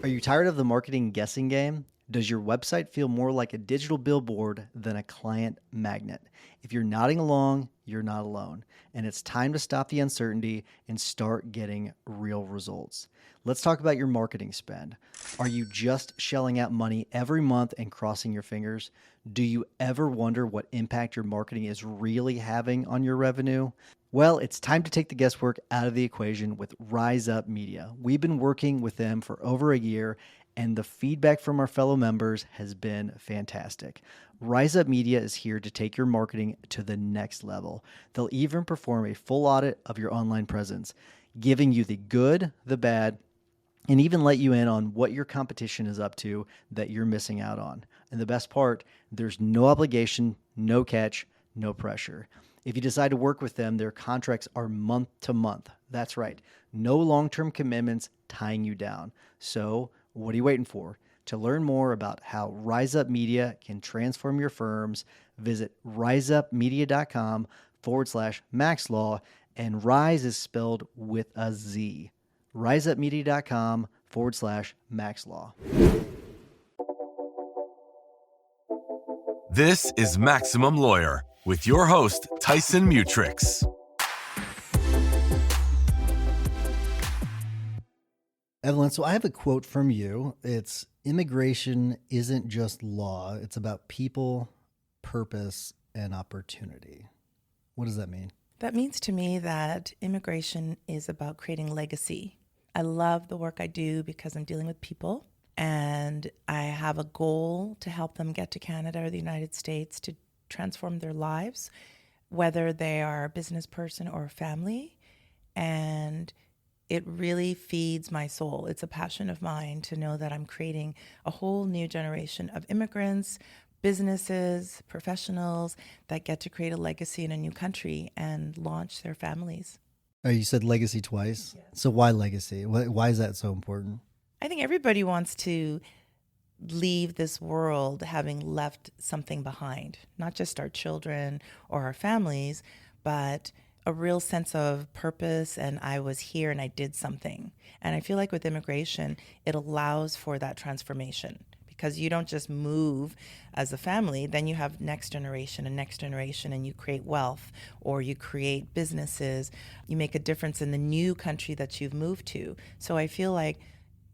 Are you tired of the marketing guessing game? Does your website feel more like a digital billboard than a client magnet? If you're nodding along, you're not alone. And it's time to stop the uncertainty and start getting real results. Let's talk about your marketing spend. Are you just shelling out money every month and crossing your fingers? Do you ever wonder what impact your marketing is really having on your revenue? Well, it's time to take the guesswork out of the equation with Rise Up Media. We've been working with them for over a year, and the feedback from our fellow members has been fantastic. Rise Up Media is here to take your marketing to the next level. They'll even perform a full audit of your online presence, giving you the good, the bad, and even let you in on what your competition is up to that you're missing out on. And the best part, there's no obligation, no catch, no pressure. If you decide to work with them, their contracts are month to month. That's right. No long-term commitments tying you down. So what are you waiting for? To learn more about how Rise Up Media can transform your firms, visit riseupmedia.com/maxlaw, and Rise is spelled with a Z. riseupmedia.com/maxlaw. This is Maximum Lawyer with your host, Tyson Mutrix. Evelyn, so I have a quote from you. It's immigration isn't just law. It's about people, purpose, and opportunity. What does that mean? That means to me that immigration is about creating legacy. I love the work I do because I'm dealing with people and I have a goal to help them get to Canada or the United States to transform their lives, whether they are a business person or a family. And it really feeds my soul. It's a passion of mine to know that I'm creating a whole new generation of immigrants, businesses, professionals that get to create a legacy in a new country and launch their families. Oh, you said legacy twice. Yes. So why legacy? Why is that so important? I think everybody wants to leave this world having left something behind, not just our children or our families, but a real sense of purpose and I was here and I did something. And I feel like with immigration, it allows for that transformation because you don't just move as a family, then you have next generation and you create wealth or you create businesses, you make a difference in the new country that you've moved to. So I feel like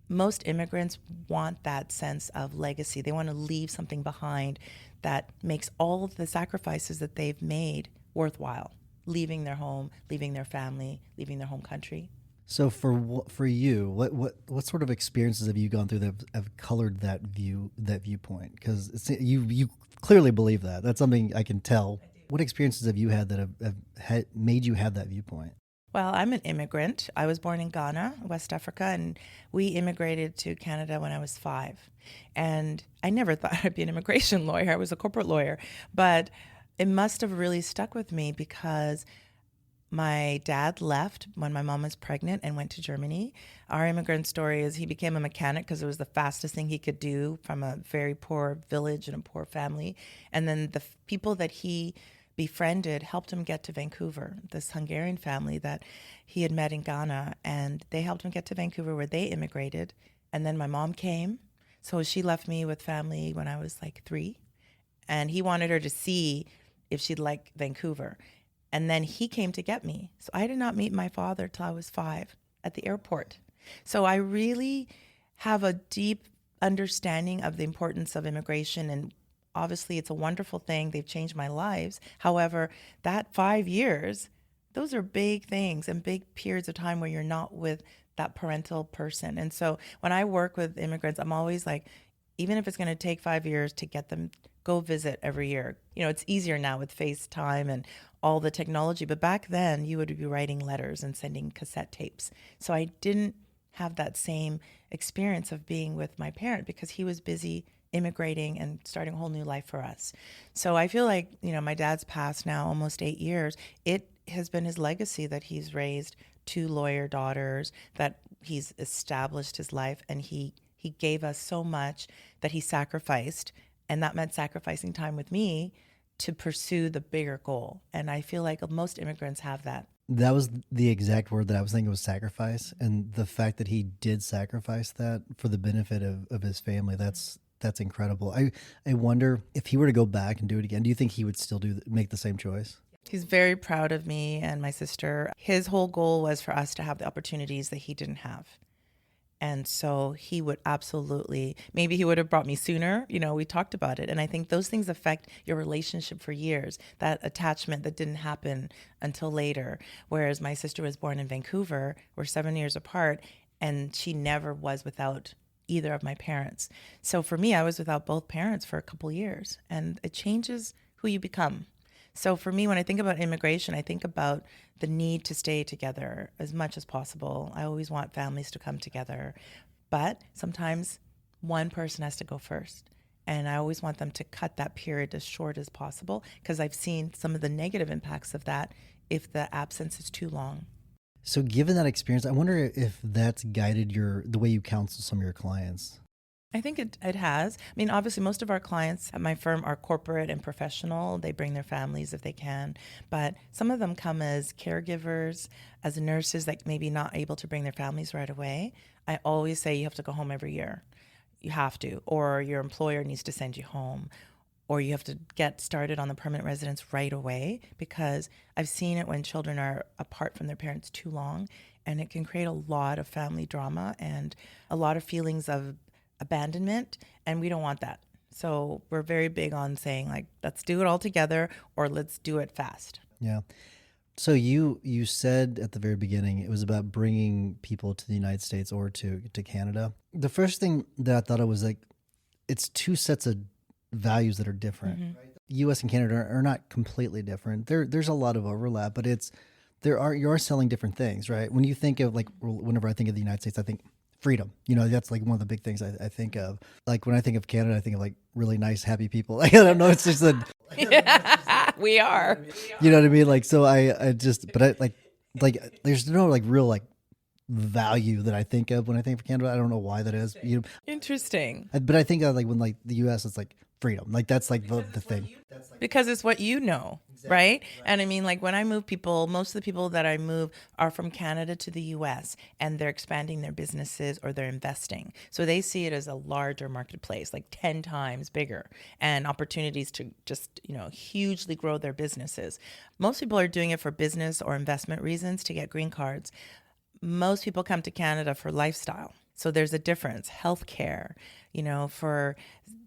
most immigrants want that sense of legacy. They want to leave something behind that makes all of the sacrifices that they've made worthwhile. Leaving their home, leaving their family, leaving their home country. So for you, what sort of experiences have you gone through that have colored that viewpoint? Because you clearly believe that. That's something I can tell. What experiences have you had that have made you have that viewpoint? Well, I'm an immigrant. I was born in Ghana, West Africa, and we immigrated to Canada when I was 5. And I never thought I'd be an immigration lawyer. I was a corporate lawyer. But it must have really stuck with me because my dad left when my mom was pregnant and went to Germany. Our immigrant story is he became a mechanic because it was the fastest thing he could do from a very poor village and a poor family. And then the people that he befriended helped him get to Vancouver, this Hungarian family that he had met in Ghana. And they helped him get to Vancouver where they immigrated. And then my mom came. So she left me with family when I was like 3. And he wanted her to see if she'd like Vancouver. And then he came to get me. So I did not meet my father till I was 5 at the airport. So I really have a deep understanding of the importance of immigration. And obviously it's a wonderful thing. They've changed my lives. However, that 5 years, those are big things and big periods of time where you're not with that parental person. And so when I work with immigrants, I'm always like, even if it's going to take 5 years to get them, go visit every year. You know, it's easier now with FaceTime and all the technology, but back then you would be writing letters and sending cassette tapes. So I didn't have that same experience of being with my parent because he was busy immigrating and starting a whole new life for us. So I feel like, you know, my dad's passed now almost 8 years. It has been his legacy that he's raised 2 lawyer daughters, that he's established his life, and he gave us so much that he sacrificed, and that meant sacrificing time with me to pursue the bigger goal. And I feel like most immigrants have that. That was the exact word that I was thinking was sacrifice. And the fact that he did sacrifice that for the benefit of his family, that's incredible. I wonder if he were to go back and do it again, do you think he would still make the same choice? He's very proud of me and my sister. His whole goal was for us to have the opportunities that he didn't have. And so he would absolutely, maybe he would have brought me sooner. We talked about it. And I think those things affect your relationship for years, that attachment that didn't happen until later. Whereas my sister was born in Vancouver, we're 7 years apart, and she never was without either of my parents. So for me, I was without both parents for a couple years, and it changes who you become. So for me, when I think about immigration, I think about the need to stay together as much as possible. I always want families to come together, but sometimes one person has to go first. And I always want them to cut that period as short as possible, because I've seen some of the negative impacts of that if the absence is too long. So given that experience, I wonder if that's guided the way you counsel some of your clients. I think it has. I mean, obviously, most of our clients at my firm are corporate and professional. They bring their families if they can. But some of them come as caregivers, as nurses that maybe not able to bring their families right away. I always say you have to go home every year. You have to. Or your employer needs to send you home. Or you have to get started on the permanent residence right away, because I've seen it when children are apart from their parents too long, and it can create a lot of family drama and a lot of feelings of abandonment, and we don't want that. So we're very big on saying, like, let's do it all together, or let's do it fast. Yeah. So you said at the very beginning it was about bringing people to the United States or to Canada. The first thing that I thought of was like, it's two sets of values that are different. Mm-hmm. Right? U.S. and Canada are not completely different. There's a lot of overlap, but you are selling different things, right? When you think of, like, whenever I think of the United States, I think freedom. That's like one of the big things I think of. Like when I think of Canada, I think of like really nice, happy people. I don't know. It's just we are. You know what I mean? Like, so but I like there's no like real like value that I think of when I think of Canada. I don't know why that is. Interesting. But I think of like when like the U.S. it's like freedom. Like that's like the thing. Because it's what you know. Exactly. Right? And I mean, like when I move people, most of the people that I move are from Canada to the US, and they're expanding their businesses or they're investing. So they see it as a larger marketplace, like 10 times bigger, and opportunities to just, hugely grow their businesses. Most people are doing it for business or investment reasons to get green cards. Most people come to Canada for lifestyle. So there's a difference. Healthcare, for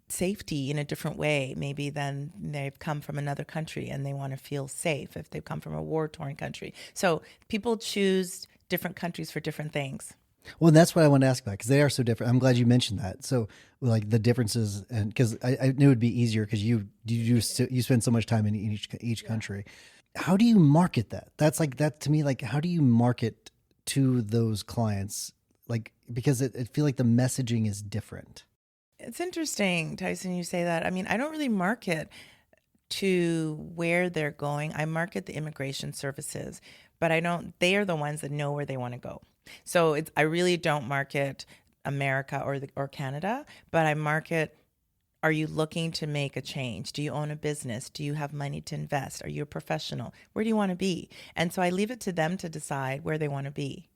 safety in a different way, maybe than they've come from another country and they want to feel safe if they've come from a war-torn country. So people choose different countries for different things. Well, that's what I wanted to ask about, because they are so different. I'm glad you mentioned that. So, like the differences, and because I knew it would be easier because you spend so much time in each country. How do you market that? That's like that to me. Like, how do you market to those clients? Like, because I feel like the messaging is different. It's interesting, Tyson, you say that. I mean, I don't really market to where they're going. I market the immigration services, but they are the ones that know where they want to go. So I really don't market America or Canada, but I market, are you looking to make a change? Do you own a business? Do you have money to invest? Are you a professional? Where do you want to be? And so I leave it to them to decide where they want to be.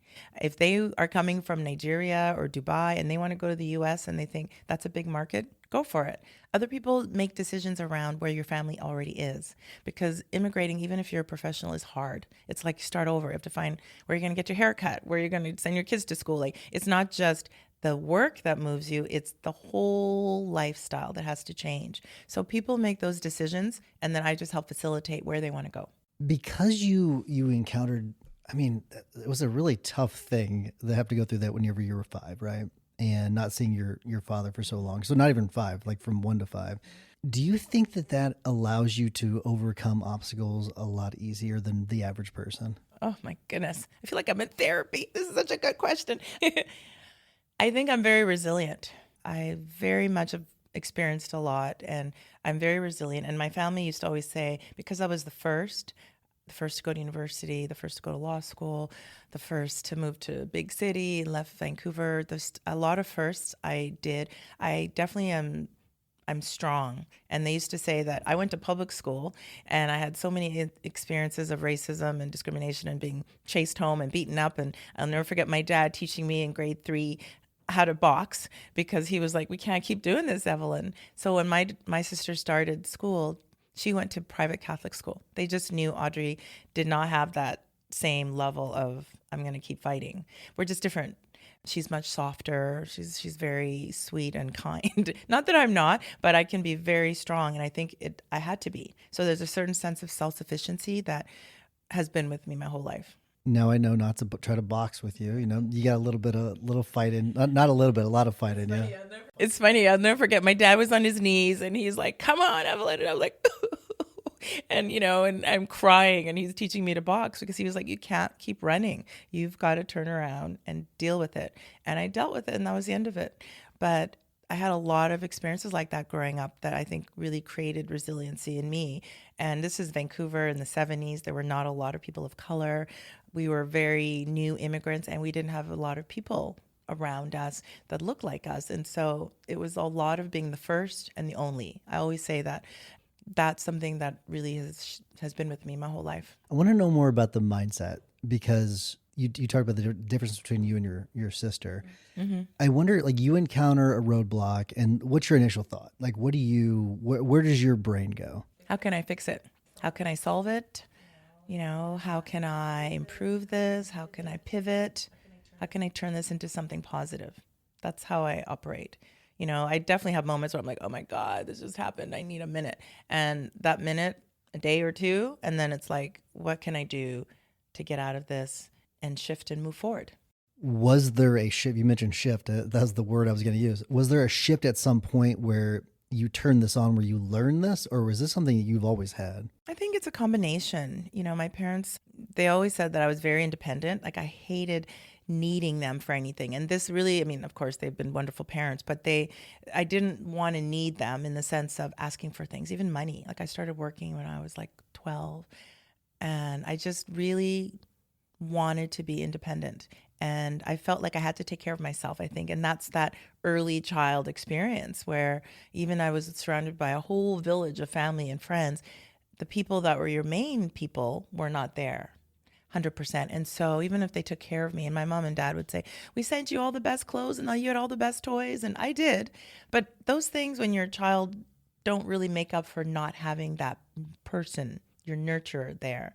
If they are coming from Nigeria or Dubai and they want to go to the US and they think that's a big market, go for it. Other people make decisions around where your family already is, because immigrating, even if you're a professional, is hard. It's like you start over. You have to find where you're going to get your hair cut, where you're going to send your kids to school. Like, it's not just the work that moves you, it's the whole lifestyle that has to change. So people make those decisions, and then I just help facilitate where they want to go. Because you encountered, I mean, it was a really tough thing to have to go through that whenever you were 5, right? And not seeing your father for so long. So not even 5, like from 1 to 5. Do you think that allows you to overcome obstacles a lot easier than the average person? Oh my goodness. I feel like I'm in therapy. This is such a good question. I think I'm very resilient. I very much have experienced a lot, and I'm very resilient. And my family used to always say, because I was the first to go to university, the first to go to law school, the first to move to a big city, left Vancouver. There's a lot of firsts I did. I definitely am I'm strong. And they used to say that I went to public school and I had so many experiences of racism and discrimination and being chased home and beaten up. And I'll never forget my dad teaching me in grade 3 how to box, because he was like, we can't keep doing this, Evelyn. So when my sister started school, she went to private Catholic school. They just knew Audrey did not have that same level of, I'm going to keep fighting. We're just different. She's much softer. She's very sweet and kind. Not that I'm not, but I can be very strong. And I think I had to be. So there's a certain sense of self-sufficiency that has been with me my whole life. Now I know not to try to box with you. You know, you got a little fight in, not a little bit, a lot of fight in you. It's funny. I'll never forget. My dad was on his knees and he's like, come on, Evelyn. And I'm like, and, and I'm crying and he's teaching me to box because he was like, you can't keep running. You've got to turn around and deal with it. And I dealt with it and that was the end of it. But I had a lot of experiences like that growing up that I think really created resiliency in me. And this is Vancouver in the 70s. There were not a lot of people of color. We were very new immigrants and we didn't have a lot of people around us that looked like us. And so it was a lot of being the first and the only. I always say that that's something that really has been with me my whole life. I want to know more about the mindset, because you talked about the difference between you and your sister. Mm-hmm. I wonder, like, you encounter a roadblock and what's your initial thought? Like, where does your brain go? How can I fix it? How can I solve it? How can I improve this? How can I pivot? How can I turn this into something positive? That's how I operate. I definitely have moments where I'm like, oh my God, this just happened. I need a minute. And that minute, a day or two, and then it's like, what can I do to get out of this and shift and move forward? Was there a shift? You mentioned shift. That's the word I was going to use. Was there a shift at some point where you turned this on, where you learned this, or was this something that you've always had? I think it's a combination. My parents, they always said that I was very independent. Like I hated needing them for anything. And this really, of course, they've been wonderful parents, but I didn't want to need them in the sense of asking for things, even money. Like I started working when I was like 12 and I just really wanted to be independent. And I felt like I had to take care of myself, I think. And that's that early child experience where even I was surrounded by a whole village of family and friends. The people that were your main people were not there. 100%. And so even if they took care of me, and my mom and dad would say, we sent you all the best clothes and you had all the best toys, and I did. But those things when you're a child don't really make up for not having that person, your nurturer there.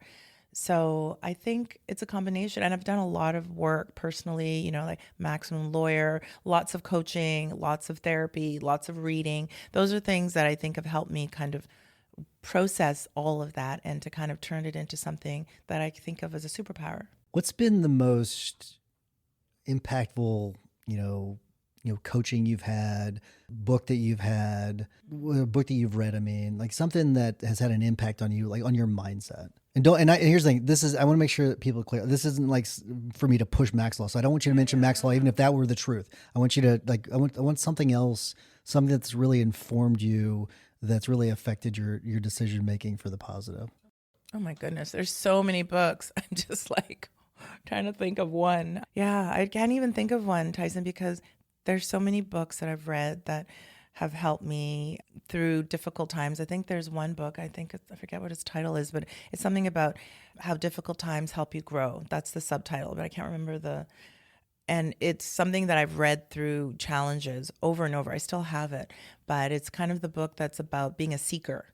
So I think it's a combination. And I've done a lot of work personally, like Maximum Lawyer, lots of coaching, lots of therapy, lots of reading. Those are things that I think have helped me kind of process all of that and to kind of turn it into something that I think of as a superpower. What's been the most impactful, coaching you've had, book that you've read, like something that has had an impact on you, like on your mindset? And here's the thing, I want to make sure that people are clear. This isn't like for me to push Max Law. So I don't want you to mention Max Law, even if that were the truth. I want you to I want something else, something that's really informed you, that's really affected your decision-making for the positive. Oh my goodness. There's so many books. I'm just like trying to think of one. Yeah, I can't even think of one, Tyson, because there's so many books that I've read that have helped me through difficult times. I think there's one book, I forget what its title is, but it's something about how difficult times help you grow. That's the subtitle, but I can't remember and it's something that I've read through challenges over and over. I still have it, but it's kind of the book that's about being a seeker.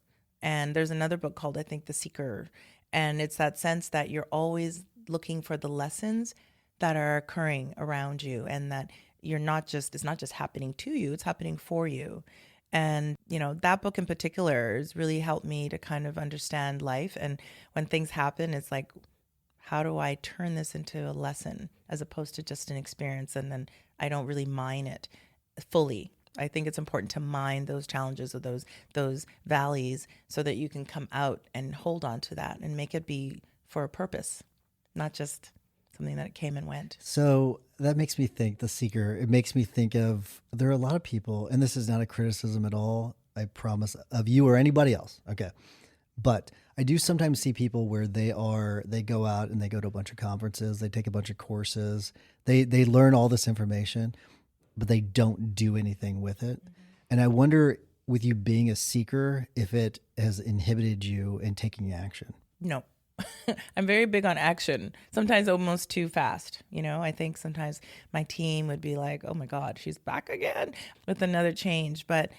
And there's another book called, I think, The Seeker. And it's that sense that you're always looking for the lessons that are occurring around you and that it's not just happening to you, it's happening for you. And, that book in particular has really helped me to kind of understand life. And when things happen, it's like, how do I turn this into a lesson as opposed to just an experience? And then I don't really mine it fully. I think it's important to mine those challenges or those valleys so that you can come out and hold on to that and make it be for a purpose, not just something that came and went. So that makes me think, The Seeker, it makes me think of, there are a lot of people, and this is not a criticism at all, I promise, of you or anybody else. Okay. But I do sometimes see people where they go out and they go to a bunch of conferences, they take a bunch of courses, they learn all this information, but they don't do anything with it. Mm-hmm. And I wonder with you being a seeker if it has inhibited you in taking action? No. I'm very big on action, sometimes almost too fast. I think sometimes my team would be like, oh my God, she's back again with another change. But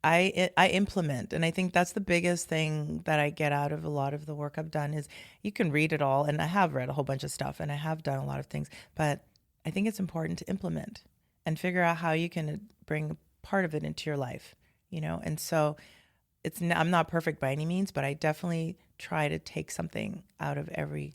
I implement, and I think that's the biggest thing that I get out of a lot of the work I've done is you can read it all, and I have read a whole bunch of stuff, and I have done a lot of things, but I think it's important to implement and figure out how you can bring part of it into your life, and so I'm not perfect by any means, but I definitely try to take something out of every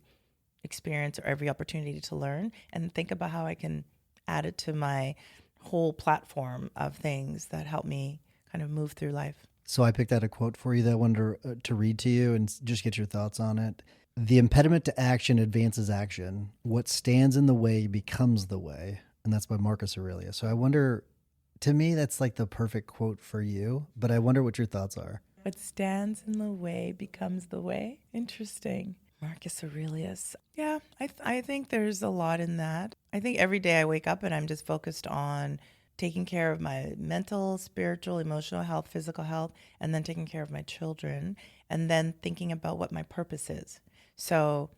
experience or every opportunity to learn and think about how I can add it to my whole platform of things that help me kind of move through life. So I picked out a quote for you that I wanted to read to you and just get your thoughts on it. The impediment to action advances action. What stands in the way becomes the way. And that's by Marcus Aurelius. So I wonder, to me, that's like the perfect quote for you, but I wonder what your thoughts are. What stands in the way becomes the way. Interesting. Marcus Aurelius. Yeah, I think there's a lot in that. I think every day I wake up and I'm just focused on taking care of my mental, spiritual, emotional health, physical health, and then taking care of my children, and then thinking about what my purpose is. So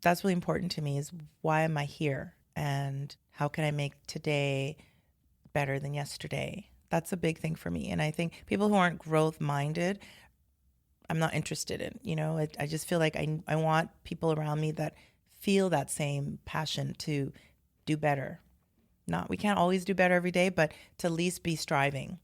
that's really important to me is why am I here? And how can I make today better than yesterday? That's a big thing for me. And I think people who aren't growth minded, I'm not interested in, I just feel like I want people around me that feel that same passion to do better. We can't always do better every day, but to at least be striving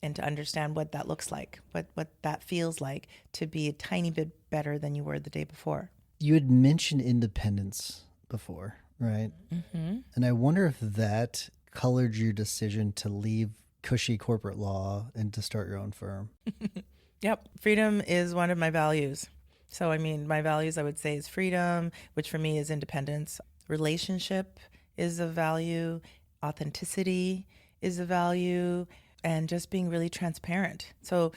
and to understand what that looks like, what that feels like to be a tiny bit better than you were the day before. You had mentioned independence before, right? Mm-hmm. And I wonder if that colored your decision to leave cushy corporate law and to start your own firm. Yep. Freedom is one of my values. So, my values, I would say, is freedom, which for me is independence. Relationship is a value. Authenticity is a value. And just being really transparent. So,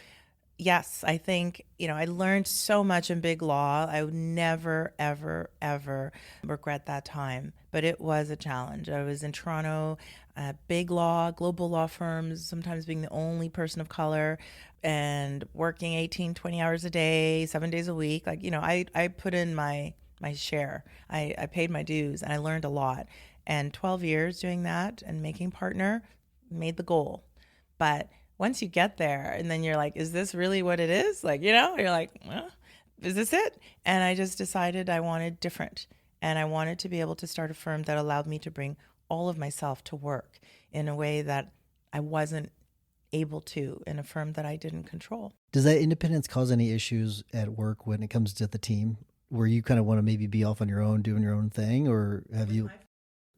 yes, I think, I learned so much in big law. I would never, ever, ever regret that time. But it was a challenge. I was in Toronto, big law, global law firms, sometimes being the only person of color and working 18, 20 hours a day, 7 days a week. I put in my share. I paid my dues and I learned a lot. And 12 years doing that and making partner made the goal. But once you get there and then you're like, is this really what it is? You're like, well, is this it? And I just decided I wanted different. And I wanted to be able to start a firm that allowed me to bring all of myself to work in a way that I wasn't able to in a firm that I didn't control. Does that independence cause any issues at work when it comes to the team where you kind of want to maybe be off on your own, doing your own thing, or have you?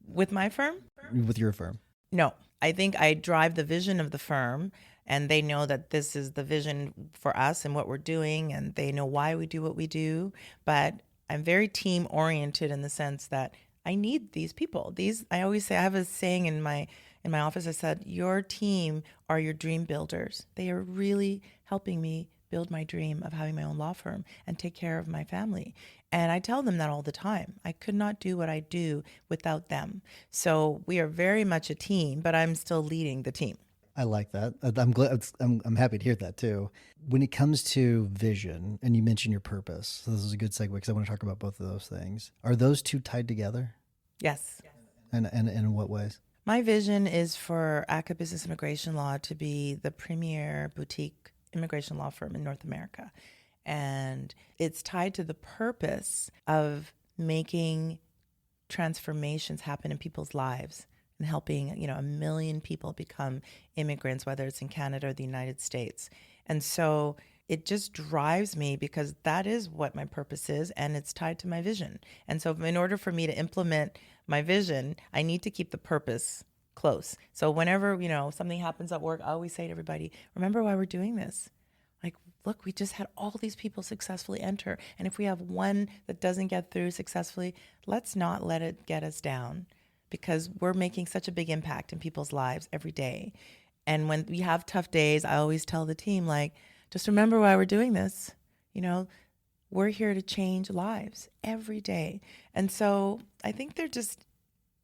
With my firm? With your firm? No, I think I drive the vision of the firm and they know that this is the vision for us and what we're doing and they know why we do what we do. But I'm very team oriented in the sense that I need these people. I always say, I have a saying in my office, I said, your team are your dream builders. They are really helping me build my dream of having my own law firm and take care of my family. And I tell them that all the time. I could not do what I do without them. So we are very much a team, but I'm still leading the team. I like that. I'm glad. I'm happy to hear that too. When it comes to vision, and you mentioned your purpose, so this is a good segue because I want to talk about both of those things. Are those two tied together? Yes. And in what ways? My vision is for Ackah Business Immigration Law to be the premier boutique immigration law firm in North America. And it's tied to the purpose of making transformations happen in people's lives and helping, 1 million people become immigrants, whether it's in Canada or the United States. And so it just drives me because that is what my purpose is and it's tied to my vision. And so in order for me to implement my vision, I need to keep the purpose close. So whenever, something happens at work, I always say to everybody, remember why we're doing this? Like, look, we just had all these people successfully enter. And if we have one that doesn't get through successfully, let's not let it get us down because we're making such a big impact in people's lives every day. And when we have tough days, I always tell the team, just remember why we're doing this. We're here to change lives every day. And so I think they're just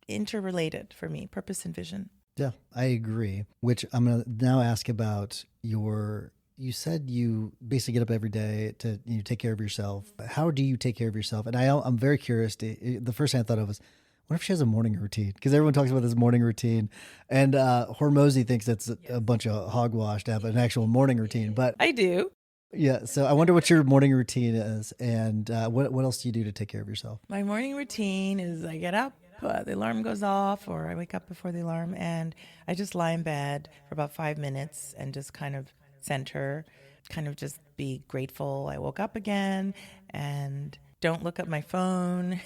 interrelated for me, purpose and vision. Yeah, I agree. Which I'm going to now ask about you said you basically get up every day to take care of yourself. How do you take care of yourself? And I'm very curious. The first thing I thought of was, what if she has a morning routine? Because everyone talks about this morning routine, and Hormozy thinks it's a bunch of hogwash to have an actual morning routine. But I do. yeah, so I wonder what your morning routine is, and what else do you do to take care of yourself? My morning routine is I get up, the alarm goes off, or I wake up before the alarm, and I just lie in bed for about 5 minutes and just kind of center, kind of just be grateful I woke up again, and don't look at my phone.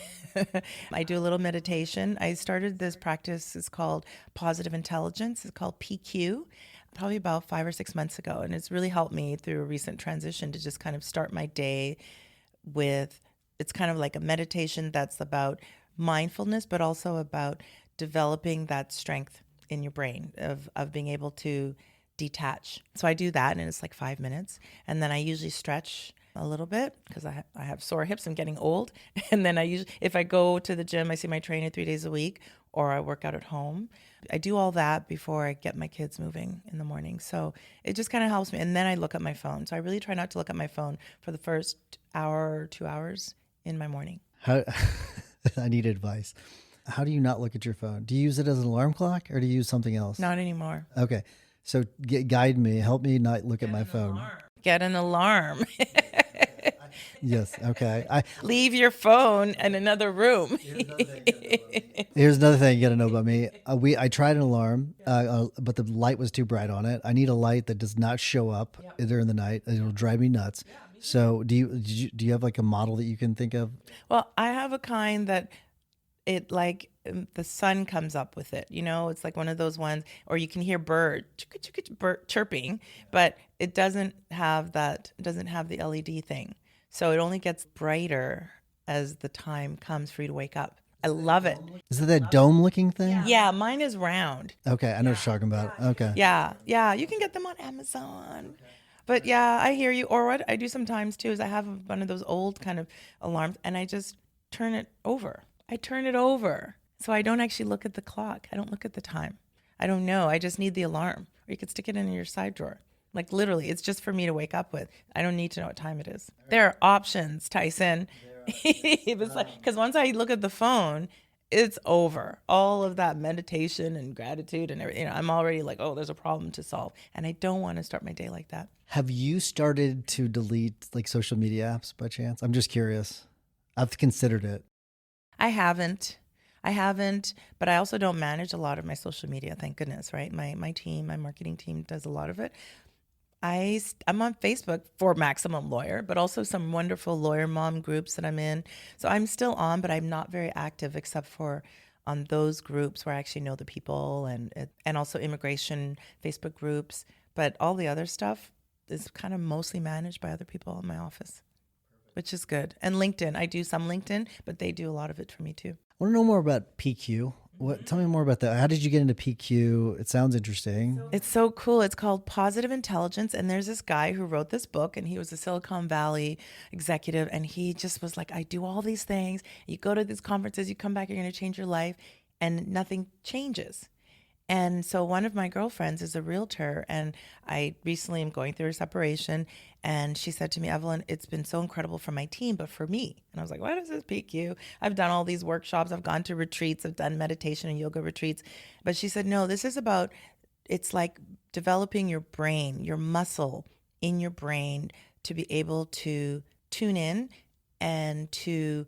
I do a little meditation. I started this practice. It's called positive intelligence. It's called PQ. Probably about 5 or 6 months ago. And it's really helped me through a recent transition to just kind of start my day with, it's kind of like a meditation that's about mindfulness, but also about developing that strength in your brain of being able to detach. So I do that, and it's like 5 minutes. And then I usually stretch a little bit because I have sore hips. I'm getting old. And then I usually, if I go to the gym, I see my trainer 3 days a week, or I work out at home. I do all that before I get my kids moving in the morning. So it just kind of helps me. And then I look at my phone. So I really try not to look at my phone for the first hour or 2 hours in my morning. How, I need advice. How do you not look at your phone? Do you use it as an alarm clock, or do you use something else? Not anymore. Okay. So guide me, help me not look at my phone. Get an alarm. Yes. Okay. Leave your phone in another room. Here's another thing you got to know about me. I tried an alarm, but the light was too bright on it. I need a light that does not show up during the night. It'll drive me nuts. So do you have like a model that you can think of? Well, I have a kind that it like the sun comes up with it. You know, it's like one of those ones, or you can hear bird chirping, but it doesn't have that. It doesn't have the LED thing. So it only gets brighter as the time comes for you to wake up. I love it. Is it that dome-looking thing? Yeah, mine is round. Okay, I know what you're talking about. Okay. Yeah, you can get them on Amazon. But yeah, I hear you. Or what I do sometimes too is I have one of those old kind of alarms, and I just turn it over. I turn it over. So I don't actually look at the clock. I don't look at the time. I don't know. I just need the alarm. Or you could stick it in your side drawer. Like literally, it's just for me to wake up with. I don't need to know what time it is. There are options, Tyson. It's like, because once I look at the phone, it's over. All of that meditation and gratitude and everything. I'm already like, oh, there's a problem to solve. And I don't want to start my day like that. Have you started to delete like social media apps by chance? I'm just curious. I've considered it. I haven't, but I also don't manage a lot of my social media, thank goodness, right? My team, my marketing team does a lot of it. I'm on Facebook for Maximum Lawyer, but also some wonderful lawyer mom groups that I'm in. So I'm still on, but I'm not very active except for on those groups where I actually know the people and also immigration Facebook groups. But all the other stuff is kind of mostly managed by other people in my office, which is good. And LinkedIn, I do some LinkedIn, but they do a lot of it for me too. I want to know more about PQ. Tell me more about that. How did you get into PQ? It sounds interesting. It's so cool. It's called Positive Intelligence. And there's this guy who wrote this book, and he was a Silicon Valley executive. And he just was like, I do all these things. You go to these conferences, you come back, you're going to change your life, and nothing changes. And so one of my girlfriends is a realtor, and I recently am going through a separation, and she said to me, Evelyn, it's been so incredible for my team, but for me. And I was like, what is this PQ? I've done all these workshops. I've gone to retreats. I've done meditation and yoga retreats. But she said, no, this is about, it's like developing your brain, your muscle in your brain to be able to tune in and to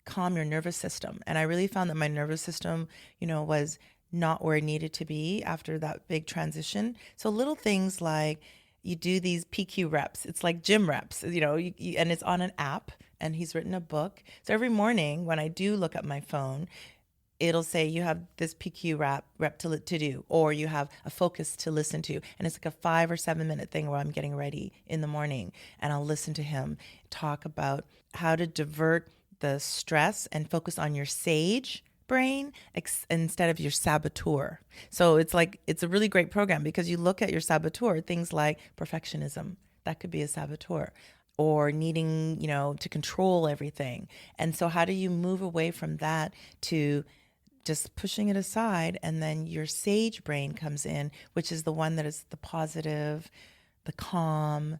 calm your nervous system. And I really found that my nervous system, was not where it needed to be after that big transition. So little things like you do these PQ reps. It's like gym reps, and it's on an app, and he's written a book. So every morning when I do look at my phone, it'll say you have this PQ rep to do, or you have a focus to listen to. And it's like a 5 or 7 minute thing where I'm getting ready in the morning, and I'll listen to him talk about how to divert the stress and focus on your sage brain instead of your saboteur. So it's a really great program because you look at your saboteur, things like perfectionism, that could be a saboteur, or needing, to control everything. And so how do you move away from that to just pushing it aside. And then your sage brain comes in, which is the one that is the positive, the calm,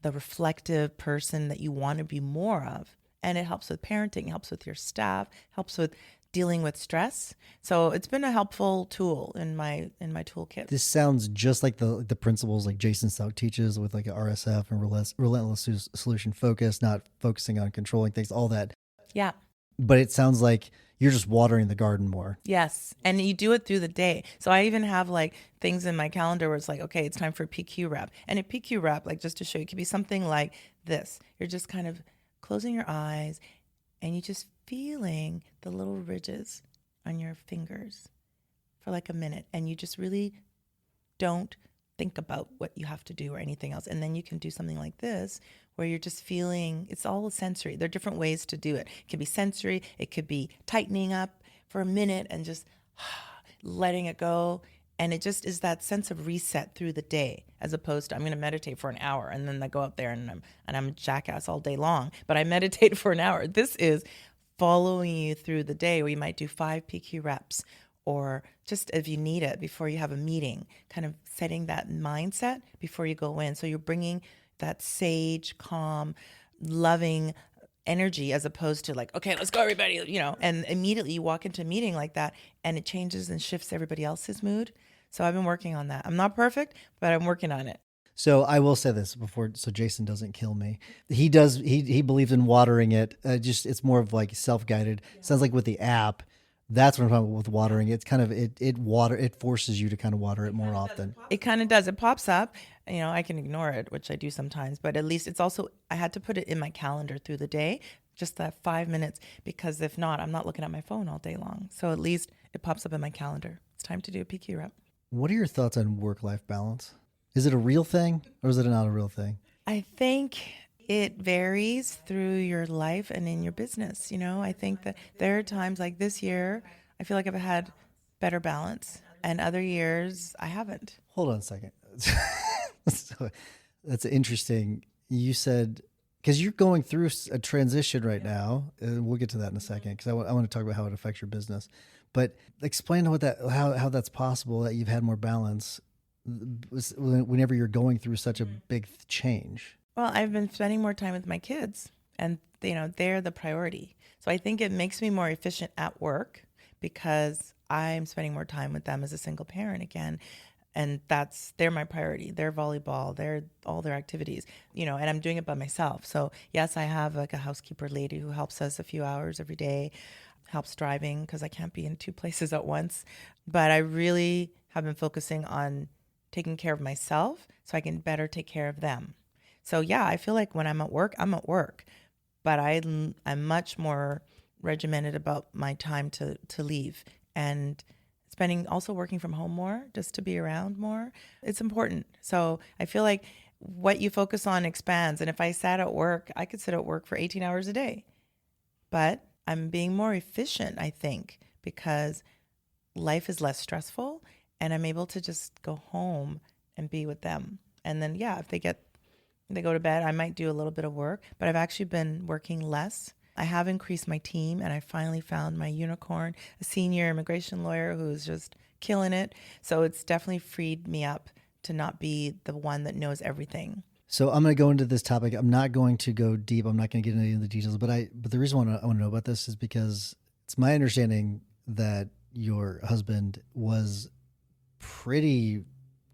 the reflective person that you want to be more of. And it helps with parenting, helps with your staff, helps with dealing with stress. So it's been a helpful tool in my toolkit. This sounds just like the principles like Jason Stout teaches with like a RSF and relentless solution focus, not focusing on controlling things, all that. Yeah. But it sounds like you're just watering the garden more. Yes. And you do it through the day. So I even have like things in my calendar where it's like, okay, it's time for a PQ rep. And a PQ rep, like just to show you, it could be something like this. You're just kind of closing your eyes and you just feeling the little ridges on your fingers for like a minute. And you just really don't think about what you have to do or anything else. And then you can do something like this where you're just feeling, it's all sensory. There are different ways to do it. It could be sensory. It could be tightening up for a minute and just letting it go. And it just is that sense of reset through the day, as opposed to I'm going to meditate for an hour and then I go out there and I'm a jackass all day long, but I meditate for an hour. This is following you through the day where you might do 5 PQ reps, or just if you need it before you have a meeting, kind of setting that mindset before you go in. So you're bringing that sage, calm, loving energy as opposed to like, okay, let's go everybody, and immediately you walk into a meeting like that and it changes and shifts everybody else's mood. So I've been working on that. I'm not perfect, but I'm working on it. So I will say this before, so Jason doesn't kill me. He does. He believes in watering it. It's more of like self-guided. Sounds like with the app, that's what I'm talking about with watering. It's kind of it forces you to kind of water it more often. It kind of does. It pops up. I can ignore it, which I do sometimes, but at least it's also, I had to put it in my calendar through the day, just that 5 minutes, because if not, I'm not looking at my phone all day long. So at least it pops up in my calendar. It's time to do a PQ rep. What are your thoughts on work-life balance? Is it a real thing or is it not a real thing? I think it varies through your life and in your business. I think that there are times like this year, I feel like I've had better balance, and other years I haven't. Hold on a second. So, that's interesting. You said, because you're going through a transition right now, and we'll get to that in a second, because I want to talk about how it affects your business. But explain how that's possible, that you've had more balance whenever you're going through such a big change. Well, I've been spending more time with my kids, and they're the priority. So I think it makes me more efficient at work because I'm spending more time with them as a single parent again. And they're my priority. They're volleyball, they're all their activities, and I'm doing it by myself. So yes, I have like a housekeeper lady who helps us a few hours every day, helps driving because I can't be in 2 places at once. But I really have been focusing on taking care of myself so I can better take care of them. So yeah, I feel like when I'm at work, but I'm much more regimented about my time to leave, and also working from home more, just to be around more. It's important. So I feel like what you focus on expands. And if I sat at work, I could sit at work for 18 hours a day, but I'm being more efficient, I think, because life is less stressful and I'm able to just go home and be with them. And then, yeah, if they go to bed, I might do a little bit of work, but I've actually been working less. I have increased my team, and I finally found my unicorn, a senior immigration lawyer who's just killing it. So it's definitely freed me up to not be the one that knows everything. So I'm going to go into this topic. I'm not going to go deep. I'm not going to get into any of the details, but the reason I want to know about this is because it's my understanding that your husband was pretty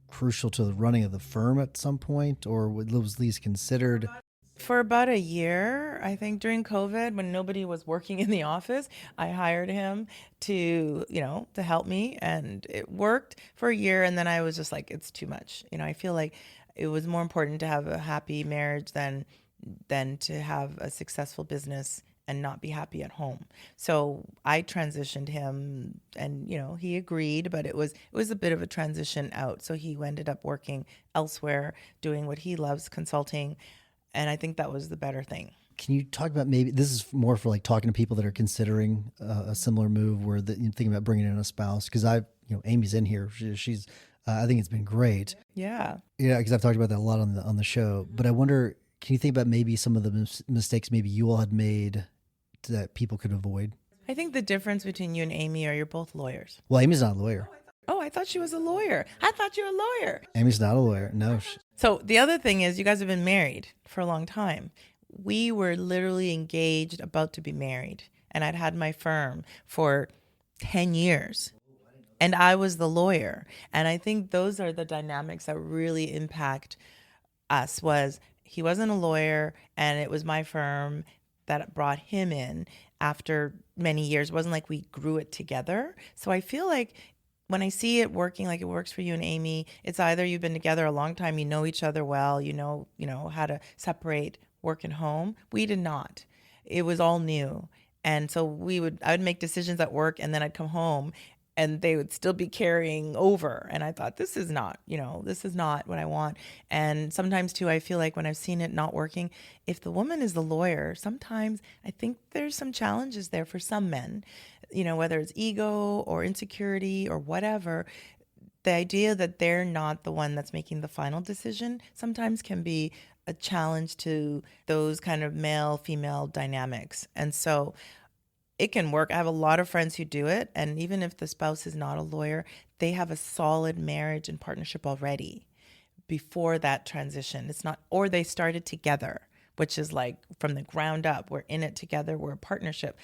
crucial to the running of the firm at some point, or was at least considered. For about a year, I think during COVID, when nobody was working in the office, I hired him to help me, and it worked for a year. And then I was just like, it's too much. I feel like it was more important to have a happy marriage than to have a successful business and not be happy at home. So I transitioned him, and he agreed, but it was a bit of a transition out. So he ended up working elsewhere, doing what he loves, consulting. And I think that was the better thing. Can you talk about, maybe this is more for like talking to people that are considering a similar move where you're thinking about bringing in a spouse? Because Amy's in here. She's I think it's been great. Yeah. Yeah, because I've talked about that a lot on the show. But I wonder, can you think about maybe some of the mistakes maybe you all had made that people could avoid? I think the difference between you and Amy are you're both lawyers. Well, Amy's not a lawyer. Oh, I thought she was a lawyer. I thought you were a lawyer. Amy's not a lawyer. No. So the other thing is you guys have been married for a long time. We were literally engaged, about to be married. And I'd had my firm for 10 years. And I was the lawyer. And I think those are the dynamics that really impact us. Was he wasn't a lawyer, and it was my firm that brought him in after many years. It wasn't like we grew it together. So I feel like when I see it working like it works for you and Amy, it's either you've been together a long time, you know each other well, you know how to separate work and home. We did not. It was all new. And so I would make decisions at work, and then I'd come home and they would still be carrying over. And I thought, this is not what I want. And sometimes too, I feel like when I've seen it not working, if the woman is the lawyer, sometimes I think there's some challenges there for some men, whether it's ego or insecurity or whatever. The idea that they're not the one that's making the final decision sometimes can be a challenge to those kind of male-female dynamics. And so it can work. I have a lot of friends who do it. And even if the spouse is not a lawyer, they have a solid marriage and partnership already before that transition. It's not, or they started together, which is like from the ground up. We're in it together. We're a partnership.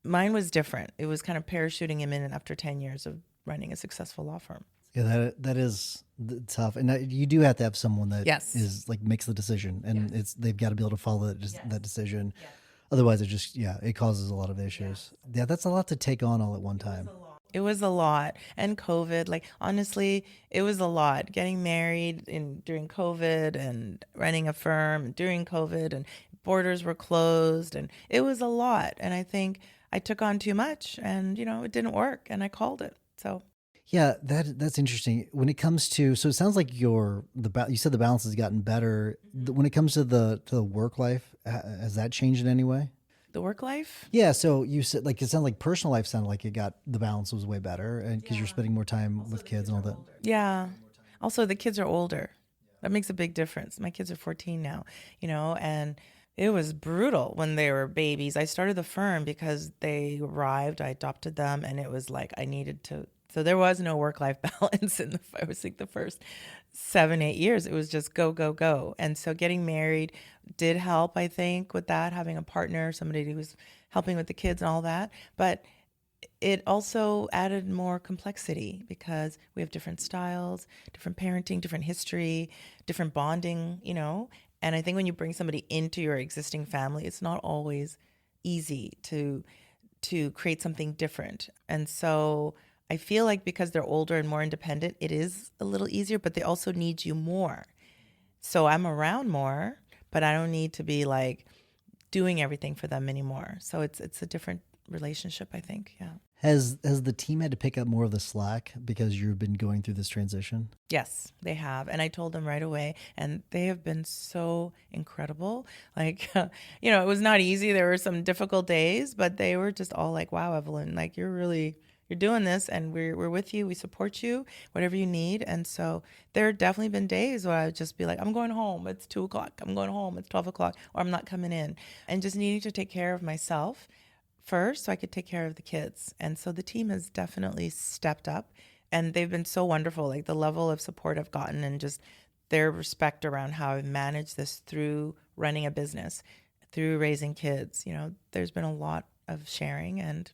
Mine was different. It was kind of parachuting him in after 10 years of running a successful law firm. Yeah, that is tough, and you do have to have someone that Yes. is like makes the decision, and they've got to be able to follow that decision. Yes. Otherwise, it causes a lot of issues. Yeah, that's a lot to take on all at one time. It was a lot. And COVID, like honestly, it was a lot. Getting married during COVID and running a firm during COVID, and borders were closed, and it was a lot. And I think I took on too much, and it didn't work, and I called it. So Yeah, that's interesting. When it comes to, so it sounds like you said the balance has gotten better. When it comes to the work life, has that changed in any way? the work life. Yeah, so you said like it sounded like personal life sounded like the balance was way better, and because you're spending more time with kids and all that. Yeah. Also, the kids are older. That makes a big difference. My kids are 14 now, and it was brutal when they were babies. I started the firm because they arrived, I adopted them, and it was like I needed to. So there was no work-life balance I was like the first 7-8 years. It was just go, go, go. And so getting married did help, I think, with that, having a partner, somebody who was helping with the kids and all that. But it also added more complexity because we have different styles, different parenting, different history, different bonding, And I think when you bring somebody into your existing family, it's not always easy to create something different. And so I feel like because they're older and more independent, it is a little easier, but they also need you more. So I'm around more, but I don't need to be like doing everything for them anymore. So it's a different relationship, I think. Yeah. Has the team had to pick up more of the slack because you've been going through this transition? Yes, they have. And I told them right away, and they have been so incredible. Like, it was not easy. There were some difficult days, but they were just all like, wow, Evelyn, like you're doing this, and we're with you. We support you, whatever you need. And so there have definitely been days where I would just be like, I'm going home. It's 2:00. I'm going home. It's 12:00, or I'm not coming in, and just needing to take care of myself first so I could take care of the kids. And so the team has definitely stepped up, and they've been so wonderful. Like the level of support I've gotten and just their respect around how I've managed this through running a business, through raising kids. There's been a lot of sharing, and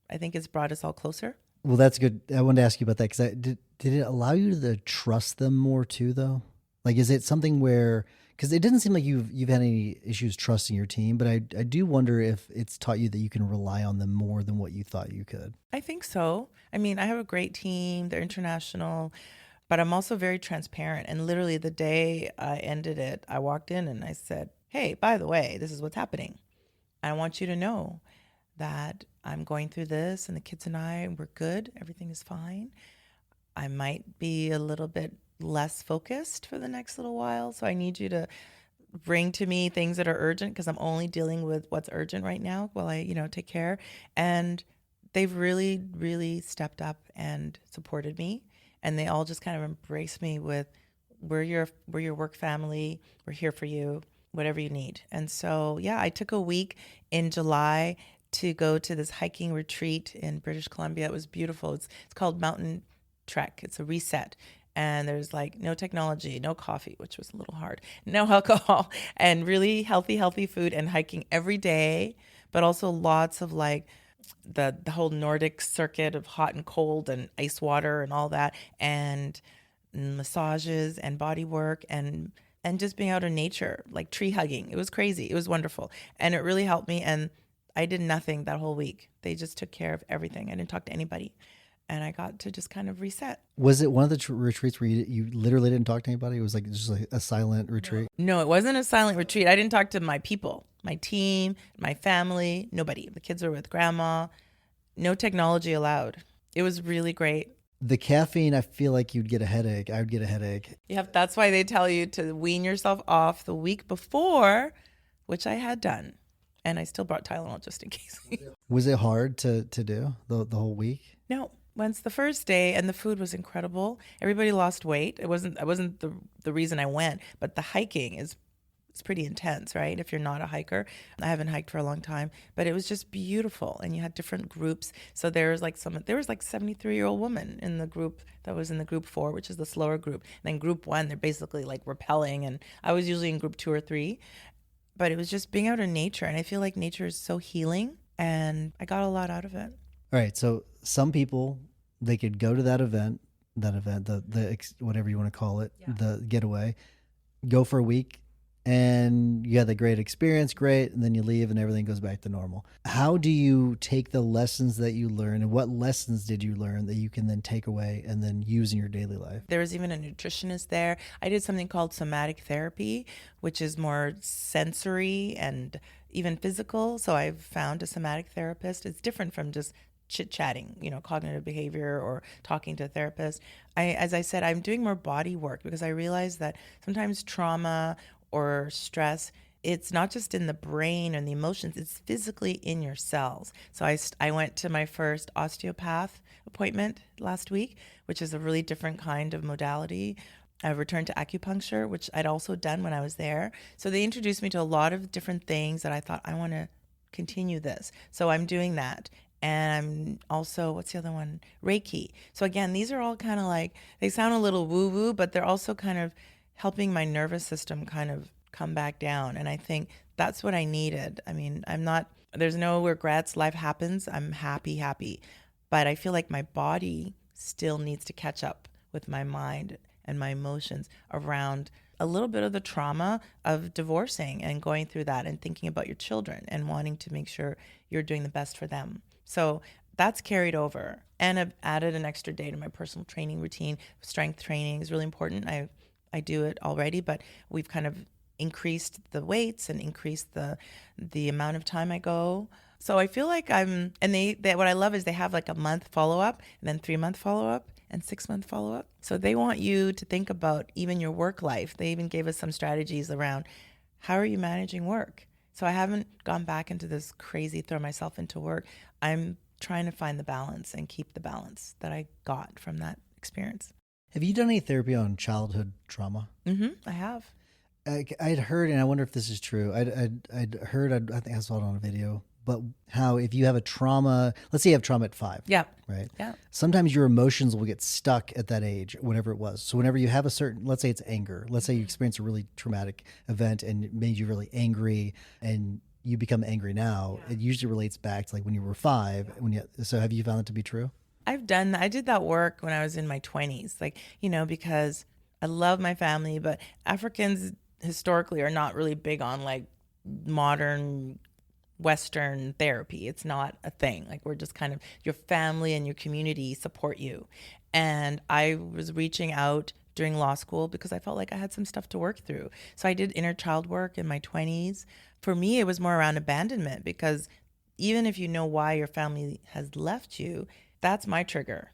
I think it's brought us all closer. Well, that's good. I wanted to ask you about that because did it allow you to trust them more too, though? Like, is it something where, because it doesn't seem like you've had any issues trusting your team, but I do wonder if it's taught you that you can rely on them more than what you thought you could. I think so. I mean, I have a great team. They're international, but I'm also very transparent. And literally the day I ended it, I walked in and I said, hey, by the way, this is what's happening. I want you to know that I'm going through this, and the kids and we're good. Everything is fine. I might be a little bit less focused for the next little while. So I need you to bring to me things that are urgent, because I'm only dealing with what's urgent right now while I, take care. And they've really, really stepped up and supported me. And they all just kind of embrace me with, we're your work family. We're here for you, whatever you need. And so, yeah, I took a week in July to go to this hiking retreat in British Columbia. It was beautiful. It's called Mountain Trek. It's a reset. And there's like no technology, no coffee, which was a little hard, no alcohol, and really healthy food and hiking every day, but also lots of like the whole Nordic circuit of hot and cold and ice water and all that, and massages and body work and just being out in nature, like tree hugging. It was crazy. It was wonderful. And it really helped me. And I did nothing that whole week. They just took care of everything. I didn't talk to anybody. And I got to just kind of reset. Was it one of the retreats where you literally didn't talk to anybody? It was like just like a silent retreat? No, it wasn't a silent retreat. I didn't talk to my people, my team, my family, nobody. The kids were with grandma. No technology allowed. It was really great. The caffeine, I feel like you'd get a headache. I would get a headache. Yeah, that's why they tell you to wean yourself off the week before, which I had done. And I still brought Tylenol just in case. Was it hard to do the whole week? No. Once the first day, and the food was incredible. Everybody lost weight. It wasn't the reason I went, but the hiking it's pretty intense, right? If you're not a hiker. I haven't hiked for a long time, but it was just beautiful. And you had different groups. So there was like 73-year-old woman in the group that was in the group 4, which is the slower group. And then group 1, they're basically like rappelling. And I was usually in group 2 or 3, but it was just being out in nature. And I feel like nature is so healing, and I got a lot out of it. All right. So some people, they could go to that event, whatever you want to call it, the getaway, go for a week, and you had the great experience, great, and then you leave and everything goes back to normal. How do you take the lessons that you learn, and what lessons did you learn that you can then take away and then use in your daily life? There was even a nutritionist there. I did something called somatic therapy, which is more sensory and even physical. So I've found a somatic therapist. It's different from just chit-chatting, cognitive behavior or talking to a therapist. As I said, I'm doing more body work because I realize that sometimes trauma or stress, it's not just in the brain and the emotions, it's physically in your cells. So I went to my first osteopath appointment last week, which is a really different kind of modality. I returned to acupuncture, which I'd also done when I was there. So they introduced me to a lot of different things that I thought, I want to continue this. So I'm doing that. And I'm also, what's the other one? Reiki. So again, these are all kind of like, they sound a little woo-woo, but they're also kind of helping my nervous system kind of come back down. And I think that's what I needed. I mean, there's no regrets. Life happens. I'm happy. But I feel like my body still needs to catch up with my mind and my emotions around a little bit of the trauma of divorcing and going through that and thinking about your children and wanting to make sure you're doing the best for them. So that's carried over. And I've added an extra day to my personal training routine. Strength training is really important. I do it already, but we've kind of increased the weights and increased the amount of time I go. So I feel like what I love is they have like a month follow-up and then 3-month follow-up and 6-month follow-up. So they want you to think about even your work life. They even gave us some strategies around how are you managing work? So I haven't gone back into this crazy throw myself into work. I'm trying to find the balance and keep the balance that I got from that experience. Have you done any therapy on childhood trauma? Mm-hmm, I have. I'd heard, and I wonder if this is true. I'd heard, I think I saw it on a video, but how if you have a trauma, let's say you have trauma at 5. Yeah. Right? Yeah. Sometimes your emotions will get stuck at that age, whatever it was. So whenever you have let's say it's anger. Let's say you experience a really traumatic event and it made you really angry and you become angry now. Yeah. It usually relates back to like when you were 5. So have you found that to be true? I've done that. I did that work when I was in my 20s, because I love my family, but Africans historically are not really big on like modern Western therapy. It's not a thing. Like we're just kind of, your family and your community support you. And I was reaching out during law school because I felt like I had some stuff to work through. So I did inner child work in my 20s. For me, it was more around abandonment because even if you know why your family has left you, that's my trigger.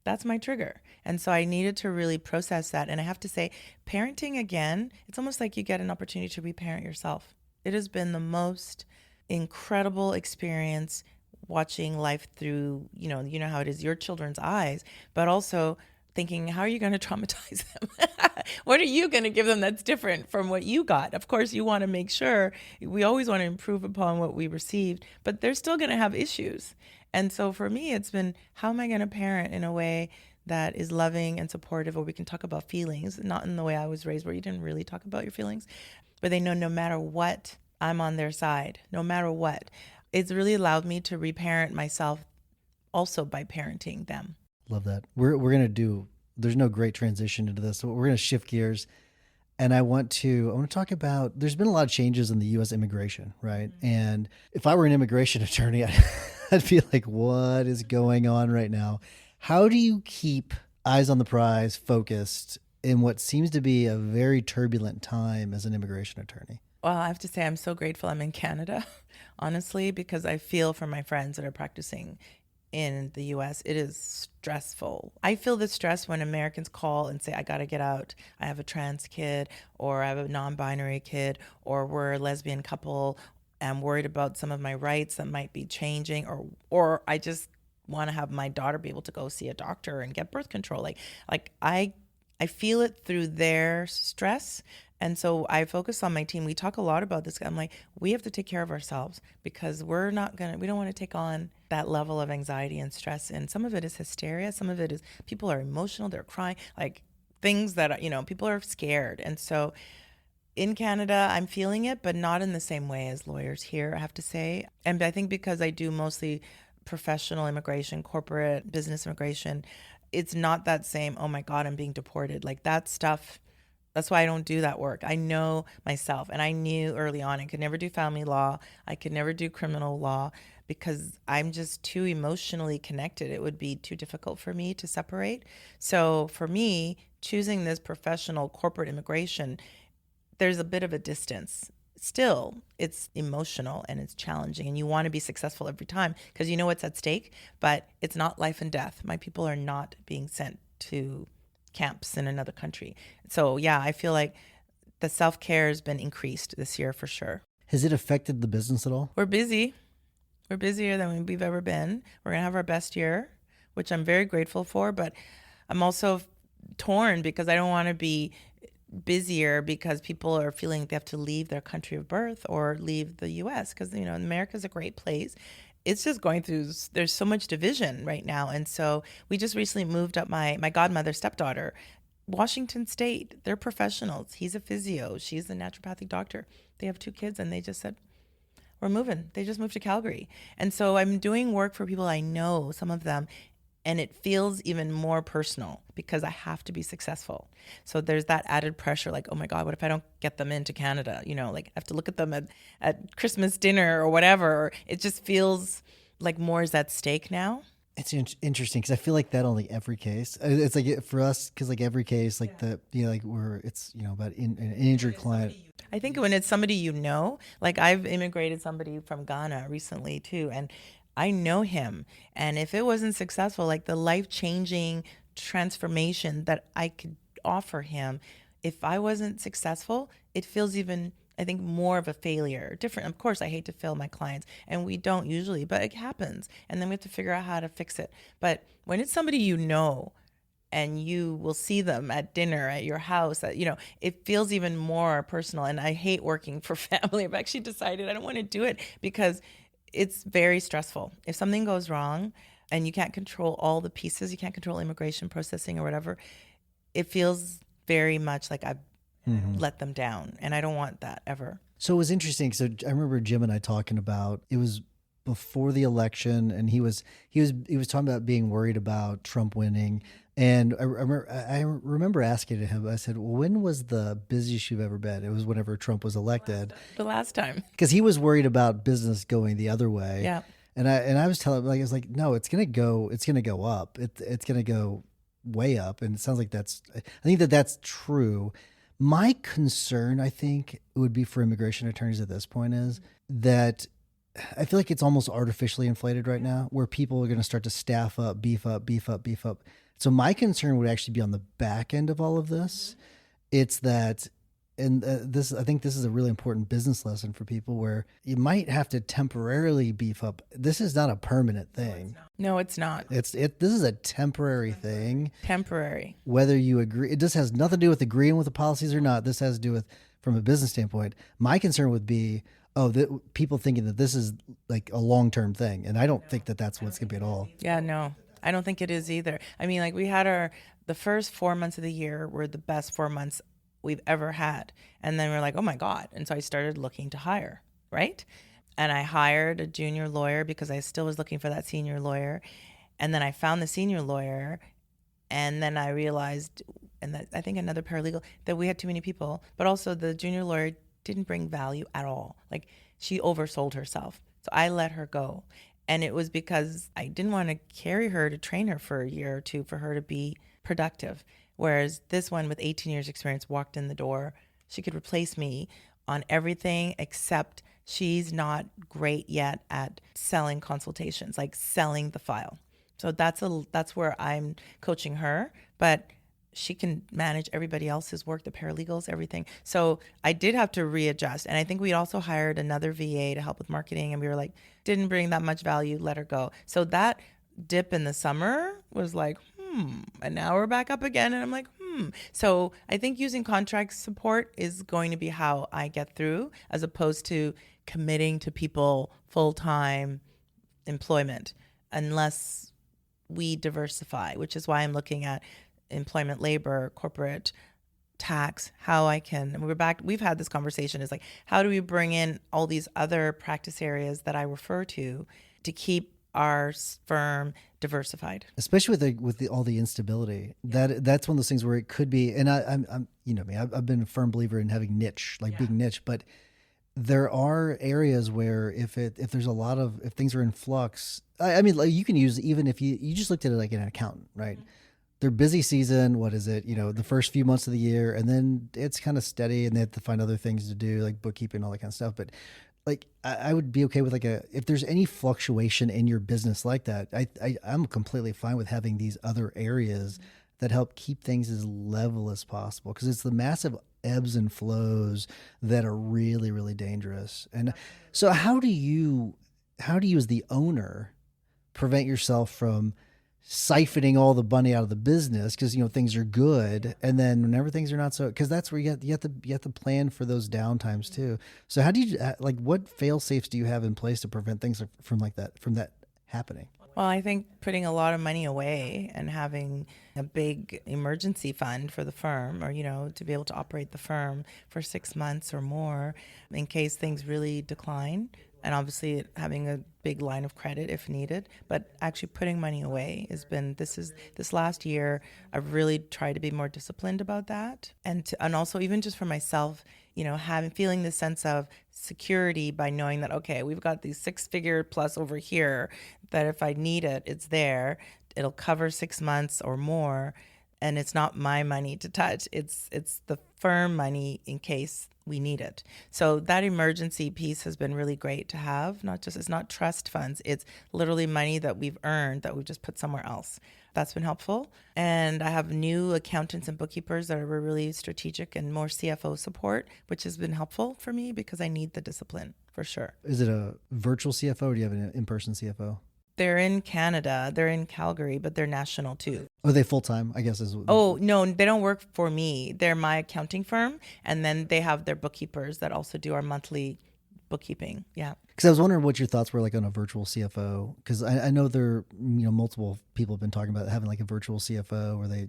That's my trigger. And so I needed to really process that. And I have to say, parenting again, it's almost like you get an opportunity to reparent yourself. It has been the most incredible experience watching life through, you know how it is, your children's eyes, but also thinking, how are you going to traumatize them? What are you going to give them that's different from what you got? Of course, you want to make sure, we always want to improve upon what we received, but they're still going to have issues. And so for me, it's been, how am I going to parent in a way that is loving and supportive, where we can talk about feelings, not in the way I was raised where you didn't really talk about your feelings, but they know no matter what, I'm on their side, no matter what. It's really allowed me to reparent myself also by parenting them. Love that. We're going to do, there's no great transition into this. So we're going to shift gears. And I want to talk about, there's been a lot of changes in the U.S. immigration, right? Mm-hmm. And if I were an immigration attorney, I'd be like, what is going on right now? How do you keep eyes on the prize, focused in what seems to be a very turbulent time as an immigration attorney? Well, I have to say I'm so grateful I'm in Canada, honestly, because I feel for my friends that are practicing in the US, it is stressful. I feel the stress when Americans call and say, I got to get out. I have a trans kid, or I have a non-binary kid, or we're a lesbian couple. I'm worried about some of my rights that might be changing, or I just want to have my daughter be able to go see a doctor and get birth control. Like I feel it through their stress. And so I focus on my team. We talk a lot about this. I'm like, we have to take care of ourselves, because we don't want to take on that level of anxiety and stress. And some of it is hysteria. Some of it is people are emotional. They're crying, like things that, people are scared. And so in Canada, I'm feeling it, but not in the same way as lawyers here, I have to say. And I think because I do mostly professional immigration, corporate business immigration, it's not that same, oh my God, I'm being deported. Like that stuff. That's why I don't do that work. I know myself, and I knew early on I could never do family law. I could never do criminal law, because I'm just too emotionally connected. It would be too difficult for me to separate. So for me, choosing this professional corporate immigration, there's a bit of a distance. Still, it's emotional and it's challenging, and you want to be successful every time because you know what's at stake, but it's not life and death. My people are not being sent to camps in another country. So yeah, I feel like the self-care has been increased this year for sure. Has it affected the business at all? We're busy. We're busier than we've ever been. We're going to have our best year, which I'm very grateful for, but I'm also torn because I don't want to be busier because people are feeling they have to leave their country of birth or leave the US, because America's a great place. It's just going through, there's so much division right now. And so we just recently moved up my godmother's stepdaughter, Washington State. They're professionals. He's a physio. She's a naturopathic doctor. They have 2 kids, and they just said, we're moving. They just moved to Calgary. And so I'm doing work for people I know, some of them, and it feels even more personal because I have to be successful. So there's that added pressure, like, oh my God, what if I don't get them into Canada? Like I have to look at them at Christmas dinner or whatever. It just feels like more is at stake now. It's interesting because I feel like that on like every case. It's like for us, because like every case, like it's about an injured client. I think when it's somebody like I've immigrated somebody from Ghana recently too, and I know him. And if it wasn't successful, like the life-changing transformation that I could offer him, if I wasn't successful, it feels even, I think, more of a failure. Different. Of course, I hate to fail my clients, and we don't usually, but it happens. And then we have to figure out how to fix it. But when it's somebody and you will see them at dinner at your house, it feels even more personal. And I hate working for family. I've actually decided I don't want to do it because it's very stressful. If something goes wrong and you can't control all the pieces, you can't control immigration processing or whatever, it feels very much like I've let them down. And I don't want that ever. So it was interesting. So I remember Jim and I talking about, it was before the election, and he was talking about being worried about Trump winning. And I remember asking him, I said, well, when was the busiest you've ever been? It was whenever Trump was elected. The last time. Because he was worried about business going the other way. Yeah. And I was telling him, I was like, no, it's going to go up. It's going to go way up. And it sounds like I think that's true. My concern, I think, would be for immigration attorneys at this point is that I feel like it's almost artificially inflated right now, where people are going to start to staff up, beef up. So my concern would actually be on the back end of all of this. It's that And I think this is a really important business lesson for people where you might have to temporarily beef up. This is not a permanent thing. No, it's not. This is a temporary thing. Temporary. Whether you agree, it just has nothing to do with agreeing with the policies or not. This has to do with, from a business standpoint, my concern would be, people thinking that this is like a long-term thing. And I don't think that that's what it's going to be at all. Yeah, no, I don't think it is either. I mean, like we had the first 4 months of the year were the best 4 months we've ever had. And then we're like, oh my God. And so I started looking to hire, right? And I hired a junior lawyer because I still was looking for that senior lawyer. And then I found the senior lawyer. And then I realized, and that I think another paralegal, that we had too many people, but also the junior lawyer didn't bring value at all. Like she oversold herself. So I let her go. And it was because I didn't want to carry her to train her for a year or two for her to be productive. Whereas this one with 18 years experience walked in the door. She could replace me on everything except she's not great yet at selling consultations, like selling the file. So that's where I'm coaching her, but she can manage everybody else's work, the paralegals, everything. So I did have to readjust. And I think we also hired another VA to help with marketing, and we were like, didn't bring that much value, let her go. So that dip in the summer was like, and now we're back up again. And I'm like, So I think using contract support is going to be how I get through, as opposed to committing to people full-time employment, unless we diversify, which is why I'm looking at employment, labor, corporate, tax, how I can, and we've had this conversation, is like, how do we bring in all these other practice areas that I refer to keep our firm diversified, especially with all the instability. That's one of those things where it could be. And I'm you know me, I've been a firm believer in having niche, being niche. But there are areas where if things are in flux, I mean, like you can use, even if you just looked at it like an accountant, right? Their busy season, what is it? The first few months of the year, and then it's kind of steady, and they have to find other things to do, like bookkeeping, all that kind of stuff. But like I would be okay with if there's any fluctuation in your business like that, I'm completely fine with having these other areas that help keep things as level as possible, because it's the massive ebbs and flows that are really, really dangerous. And so how do you as the owner prevent yourself from siphoning all the money out of the business because things are good, and then whenever things are not so, because that's where you have to plan for those downtimes too. So how do you what fail safes do you have in place to prevent things from that happening? Well, I think putting a lot of money away and having a big emergency fund for the firm, or to be able to operate the firm for 6 months or more in case things really decline. And obviously having a big line of credit if needed, but actually putting money away has been, this last year, I've really tried to be more disciplined about that. And also even just for myself, feeling the sense of security by knowing that, okay, we've got these 6-figure plus over here, that if I need it, it's there. It'll cover 6 months or more. And it's not my money to touch. It's the firm money in case we need it. So that emergency piece has been really great to have. It's not trust funds. It's literally money that we've earned that we've just put somewhere else. That's been helpful. And I have new accountants and bookkeepers that are really strategic, and more CFO support, which has been helpful for me because I need the discipline for sure. Is it a virtual CFO, or do you have an in-person CFO? They're in Canada. They're in Calgary, but they're national too. Are they full-time, I guess? Oh, no, they don't work for me. They're my accounting firm. And then they have their bookkeepers that also do our monthly bookkeeping. Yeah. Because I was wondering what your thoughts were on a virtual CFO. Because I know multiple people have been talking about having a virtual CFO where they,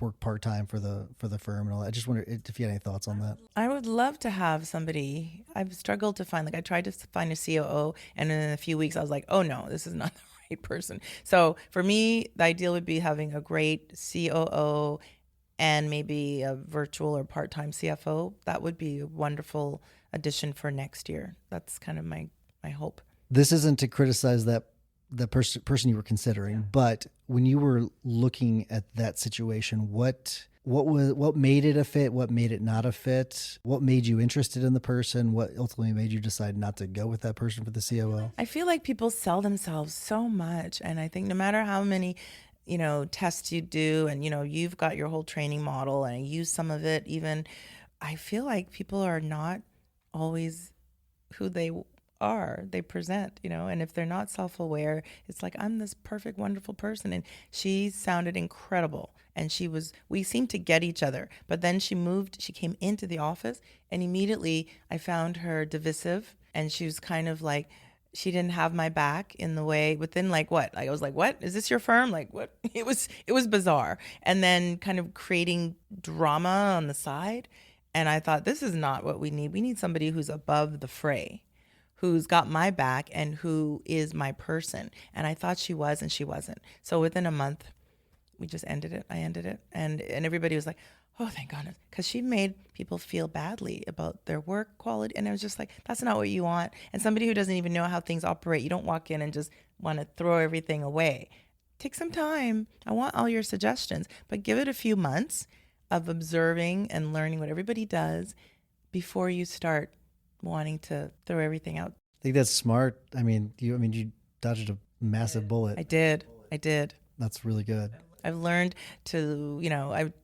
work part-time for the firm and all that. I just wonder if you had any thoughts on that. I would love to have somebody. I've struggled to find, I tried to find a COO, and in a few weeks I was like, oh no, this is not the right person. So for me, the ideal would be having a great COO and maybe a virtual or part-time CFO. That would be a wonderful addition for next year. That's kind of my hope. This isn't to criticize the person you were considering, but when you were looking at that situation, what made it a fit? What made it not a fit? What made you interested in the person? What ultimately made you decide not to go with that person for the COO? I feel like people sell themselves so much, and I think no matter how many tests you do, and you've got your whole training model, and I use some of it even I feel like people are not always who they are, they present, and if they're not self-aware, it's like, I'm this perfect, wonderful person. And she sounded incredible. And we seemed to get each other. But then she came into the office, and immediately I found her divisive. And she was kind of like, she didn't have my back in the way within like what? Like I was like, what? Is this your firm? Like what? It was bizarre. And then kind of creating drama on the side. And I thought, this is not what we need. We need somebody who's above the fray, who's got my back and who is my person. And I thought she was, and she wasn't. So within a month, we just ended it. I ended it. And everybody was like, oh, thank goodness. Because she made people feel badly about their work quality. And I was just like, that's not what you want. And somebody who doesn't even know how things operate, you don't walk in and just want to throw everything away. Take some time. I want all your suggestions, but give it a few months of observing and learning what everybody does before you start wanting to throw everything out. I think that's smart. You dodged a massive bullet. I did. That's really good. I've learned to,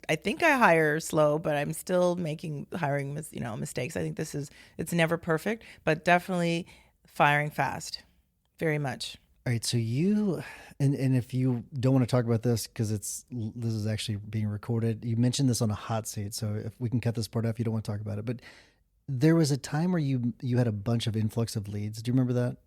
I think I hire slow, but I'm still making hiring, mistakes. I think it's never perfect, but definitely firing fast, very much. All right. So and if you don't want to talk about this, because this is actually being recorded, you mentioned this on a hot seat. So if we can cut this part out, if you don't want to talk about it, but there was a time where you had a bunch of influx of leads. Do you remember that?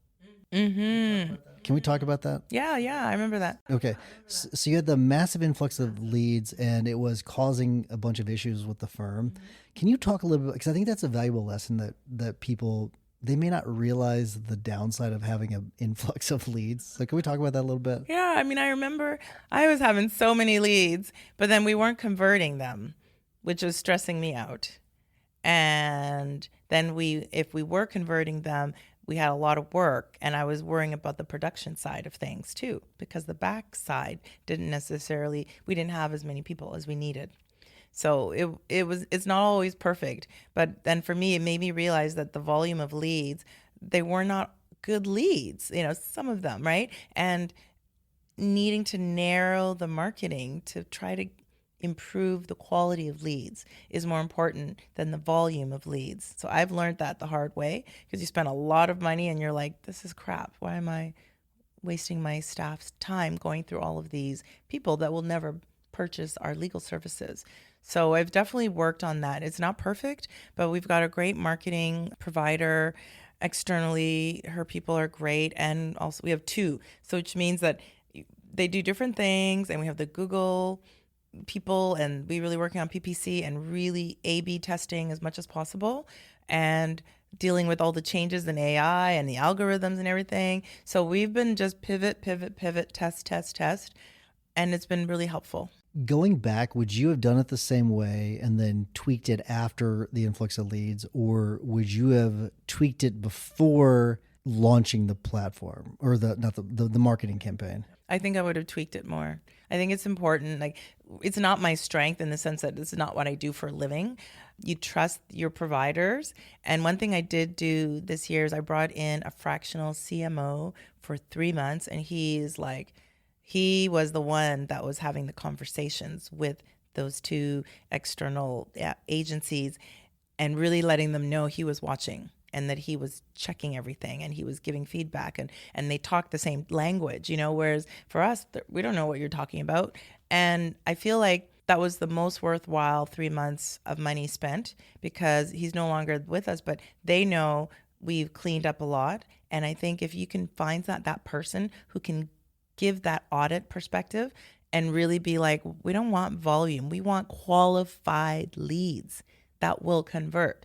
Mm-hmm. Can we talk about that? Yeah, I remember that. Okay. So you had the massive influx of leads, and it was causing a bunch of issues with the firm. Can you talk a little bit, because I think that's a valuable lesson that people, they may not realize the downside of having an influx of leads. So can we talk about that a little bit? Yeah, I remember I was having so many leads, but then we weren't converting them, which was stressing me out. And then if we were converting them, we had a lot of work, and I was worrying about the production side of things too, because the back side we didn't have as many people as we needed. So it's not always perfect, but then for me, it made me realize that the volume of leads, they were not good leads, some of them, right? And needing to narrow the marketing to try to improve the quality of leads is more important than the volume of leads. So I've learned that the hard way, because you spend a lot of money and you're like, this is crap. Why am I wasting my staff's time going through all of these people that will never purchase our legal services? So I've definitely worked on that. It's not perfect, but we've got a great marketing provider externally. Her people are great. And also we have two, so which means that they do different things, and we have the Google people, and we really working on PPC and really A/B testing as much as possible, and dealing with all the changes in AI and the algorithms and everything. So we've been just pivot, test, and it's been really helpful. Going back, would you have done it the same way and then tweaked it after the influx of leads, or would you have tweaked it before launching the platform or the marketing campaign? I think I would have tweaked it more. I think it's important. Like, it's not my strength in the sense that this is not what I do for a living. You trust your providers. And one thing I did do this year is I brought in a fractional CMO for 3 months. And he was the one that was having the conversations with those two external agencies, and really letting them know he was watching, and that he was checking everything, and he was giving feedback, and they talk the same language, whereas for us, we don't know what you're talking about. And I feel like that was the most worthwhile 3 months of money spent, because he's no longer with us, but they know we've cleaned up a lot. And I think if you can find that person who can give that audit perspective and really be like, we don't want volume, we want qualified leads that will convert,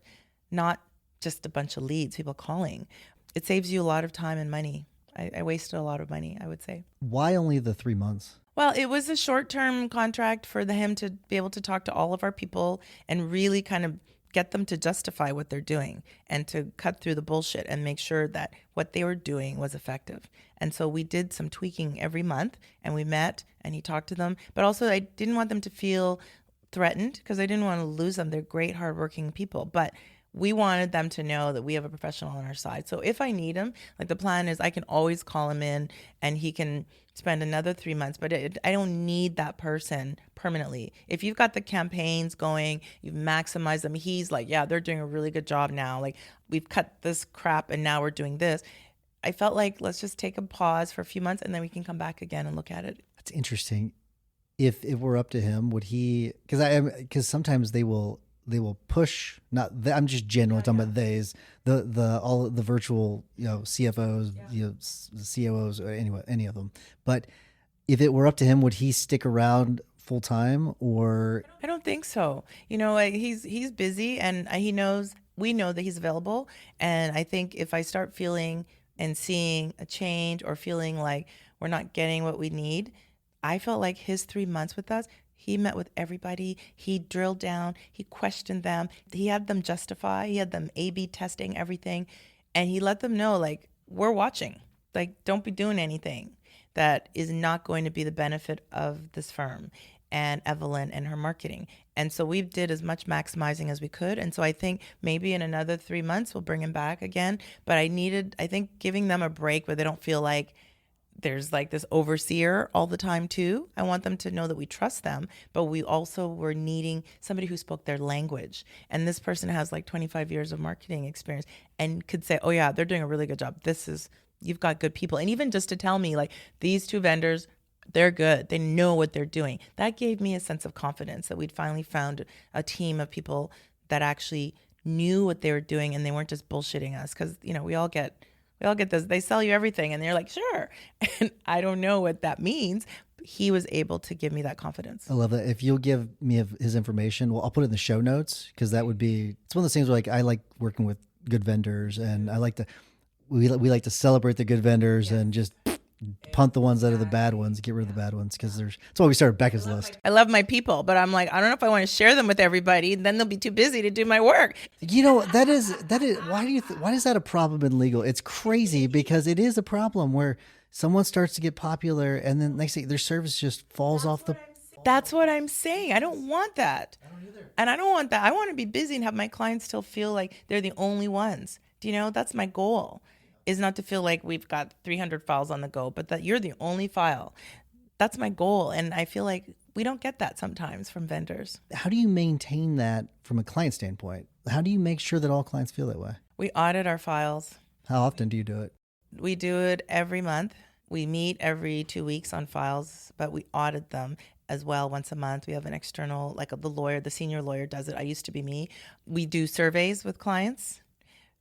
not just a bunch of leads, people calling. It saves you a lot of time and money. I wasted a lot of money, I would say. Why only the 3 months? Well, it was a short-term contract for him to be able to talk to all of our people and really kind of get them to justify what they're doing, and to cut through the bullshit and make sure that what they were doing was effective. And so we did some tweaking every month, and we met, and he talked to them. But also, I didn't want them to feel threatened, because I didn't want to lose them. They're great, hardworking people. But we wanted them to know that we have a professional on our side. So if I need him, like the plan is I can always call him in and he can spend another 3 months, but I don't need that person permanently. If you've got the campaigns going, you've maximized them, he's like, yeah, they're doing a really good job now. Like we've cut this crap and now we're doing this. I felt like let's just take a pause for a few months and then we can come back again and look at it. That's interesting. If it were up to him, would he, because sometimes they will push, I'm just generally talking about all the virtual, CFOs, COOs, or any of them. But if it were up to him, would he stick around full time or? I don't think so. He's busy and we know that he's available. And I think if I start feeling and seeing a change or feeling like we're not getting what we need, I felt like his 3 months with us, he met with everybody. He drilled down. He questioned them. He had them justify. He had them A/B testing everything. And he let them know, like, we're watching. Like, don't be doing anything that is not going to be the benefit of this firm and Evelyn and her marketing. And so we did as much maximizing as we could. And so I think maybe in another 3 months, we'll bring him back again. But I think giving them a break where they don't feel like there's like this overseer all the time too. I want them to know that we trust them, but we also were needing somebody who spoke their language. And this person has like 25 years of marketing experience and could say, oh yeah, they're doing a really good job. You've got good people. And even just to tell me like these two vendors, they're good. They know what they're doing. That gave me a sense of confidence that we'd finally found a team of people that actually knew what they were doing and they weren't just bullshitting us. Cause we all get this. They sell you everything and they're like, sure. And I don't know what that means. He was able to give me that confidence. I love that. If you'll give me his information, well, I'll put it in the show notes because it's one of those things where like I like working with good vendors and we like to celebrate the good vendors and just punt the ones out of the bad ones, get rid of the bad ones because that's why we started Becca's list. I love my people, but I'm like, I don't know if I want to share them with everybody. And then they'll be too busy to do my work. That is why is that a problem in legal? It's crazy because it is a problem where someone starts to get popular and then next thing their service just falls off the. That's what I'm saying. I don't want that. I don't either. And I don't want that. I want to be busy and have my clients still feel like they're the only ones. That's my goal. Is not to feel like we've got 300 files on the go, but that you're the only file. That's my goal. And I feel like we don't get that sometimes from vendors. How do you maintain that from a client standpoint? How do you make sure that all clients feel that way? We audit our files. How often do you do it? We do it every month. We meet every 2 weeks on files, but we audit them as well once a month. We have an external, like the senior lawyer does it. I used to be me. We do surveys with clients.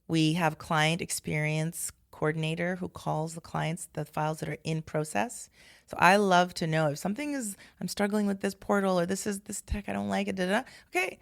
We have client experience coordinator who calls the clients the files that are in process. So I love to know if I'm struggling with this portal or this tech, I don't like it. Okay,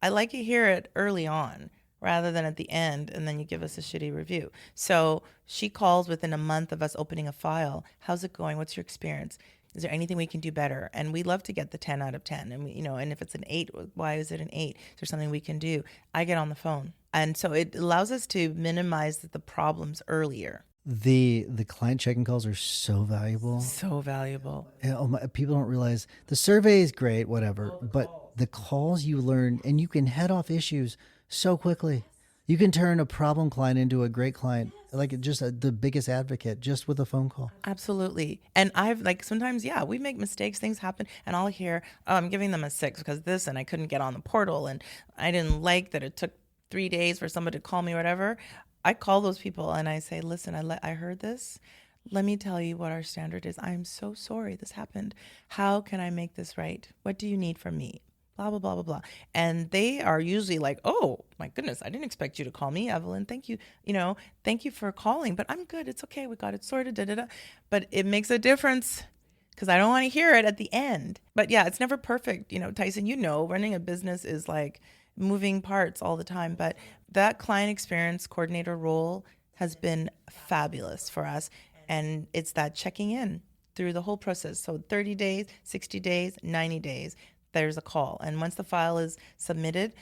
I like to hear it early on rather than at the end and then you give us a shitty review. So she calls within a month of us opening a file. How's it going? What's your experience? Is there anything we can do better? And we love to get the 10 out of 10. And and if it's an 8, why is it an 8? Is there something we can do? I get on the phone. And so it allows us to minimize the problems earlier. The client check-in calls are so valuable. So valuable. People don't realize the survey is great, whatever, but the calls you learn and you can head off issues so quickly. You can turn a problem client into a great client, like the biggest advocate just with a phone call. Absolutely. And I've sometimes, we make mistakes, things happen, and I'll hear, oh, I'm giving them a 6 because this, and I couldn't get on the portal, and I didn't like that it took 3 days for somebody to call me or whatever. I call those people and I say, listen, I heard this. Let me tell you what our standard is. I'm so sorry this happened. How can I make this right? What do you need from me? Blah, blah, blah, blah, blah. And they are usually like, oh, my goodness, I didn't expect you to call me, Evelyn. Thank you. Thank you for calling, but I'm good. It's okay. We got it sorted. Da, da, da. But it makes a difference because I don't want to hear it at the end. But yeah, it's never perfect. Tyson, running a business is like moving parts all the time. But that client experience coordinator role has been fabulous for us. And it's that checking in through the whole process. So 30 days, 60 days, 90 days. There's a call. And once the file is submitted,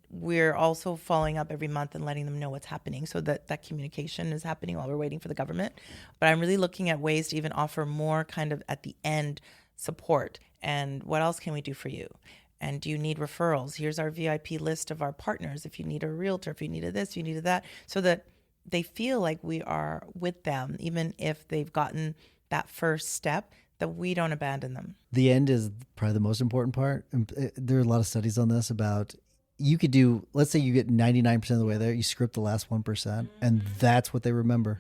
we're also following up every month and letting them know what's happening so that communication is happening while we're waiting for the government. But I'm really looking at ways to even offer more kind of at the end support. And what else can we do for you? And do you need referrals? Here's our VIP list of our partners. If you need a realtor, if you needed this, you needed that, so that they feel like we are with them, even if they've gotten that first step, that we don't abandon them. The end is probably the most important part. And there are a lot of studies on this about you could do, let's say you get 99% of the way there, you script the last 1%, and that's what they remember.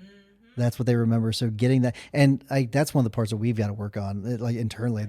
That's what they remember. So getting that, and that's one of the parts that we've got to work on, like internally.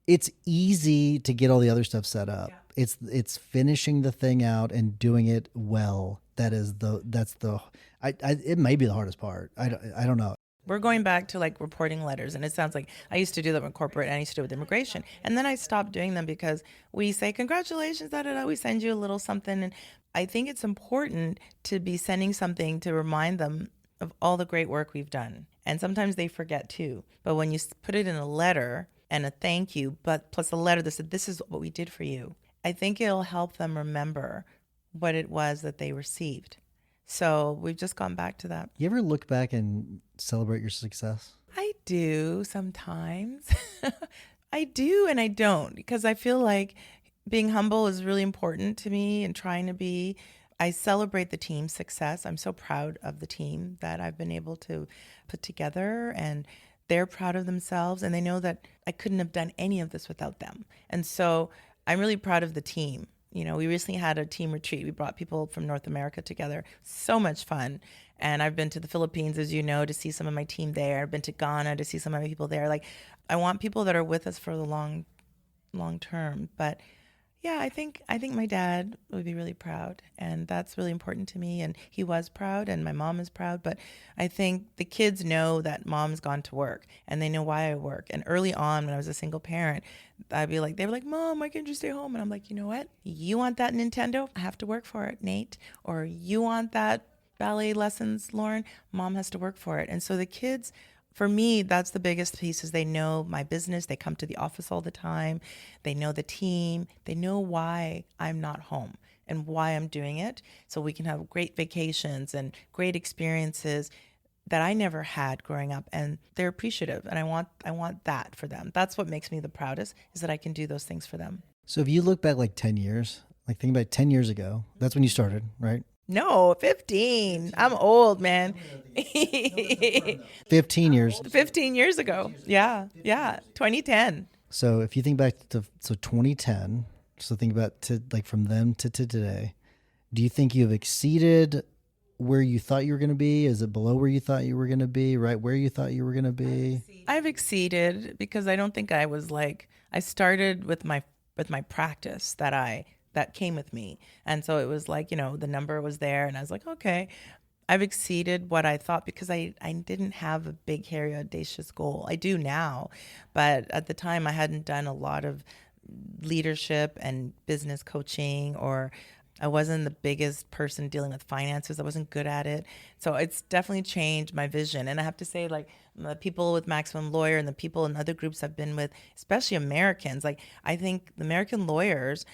It's easy to get all the other stuff set up. Yeah. It's finishing the thing out and doing it well. It may be the hardest part. I don't know. We're going back to like reporting letters, and it sounds like I used to do that with corporate and I used to do it with immigration. And then I stopped doing them because we say, congratulations, we send you a little something. And I think it's important to be sending something to remind them of all the great work we've done. And sometimes they forget too. But when you put it in a letter and a thank you, but plus a letter that said, this is what we did for you, I think it'll help them remember what it was that they received. So we've just gone back to that. You ever look back and celebrate your success? I do sometimes. I do and I don't, because I feel like being humble is really important to me and trying to be. I celebrate the team's success. I'm so proud of the team that I've been able to put together, and they're proud of themselves, and they know that I couldn't have done any of this without them. And so I'm really proud of the team. You know, we recently had a team retreat. We brought people from North America together. So much fun. And I've been to the Philippines, as you know, to see some of my team there. I've been to Ghana to see some of my people there. Like, I want people that are with us for the long term. But yeah, I think my dad would be really proud, and that's really important to me. And he was proud, and my mom is proud. But I think the kids know that mom's gone to work, and they know why I work. And early on, when I was a single parent, they were like, Mom, why can't you stay home? And I'm like, you know what? You want that Nintendo? I have to work for it, Nate. Or you want that ballet lessons, Lauren? Mom has to work for it. And so the kids, for me, that's the biggest piece, is they know my business. They come to the office all the time. They know the team. They know why I'm not home and why I'm doing it. So we can have great vacations and great experiences that I never had growing up, and they're appreciative. And I want that for them. That's what makes me the proudest, is that I can do those things for them. So if you look back like 10 years, like think about 10 years ago, that's when you started, right? No, 15. I'm old, man. 15 years. 15 years ago. Yeah. 2010. So if you think back to 2010, so think about from then to today, do you think you have exceeded where you thought you were going to be? Is it below where you thought you were going to be? Right where you thought you were going to be? I've exceeded, because I don't think I was I started with my practice that came with me. And so it was the number was there, and I was like, okay, I've exceeded what I thought, because I didn't have a big, hairy, audacious goal. I do now, but at the time I hadn't done a lot of leadership and business coaching, or I wasn't the biggest person dealing with finances. I wasn't good at it. So it's definitely changed my vision. And I have to say, the people with Maximum Lawyer and the people in other groups I've been with, especially Americans, I think the American lawyers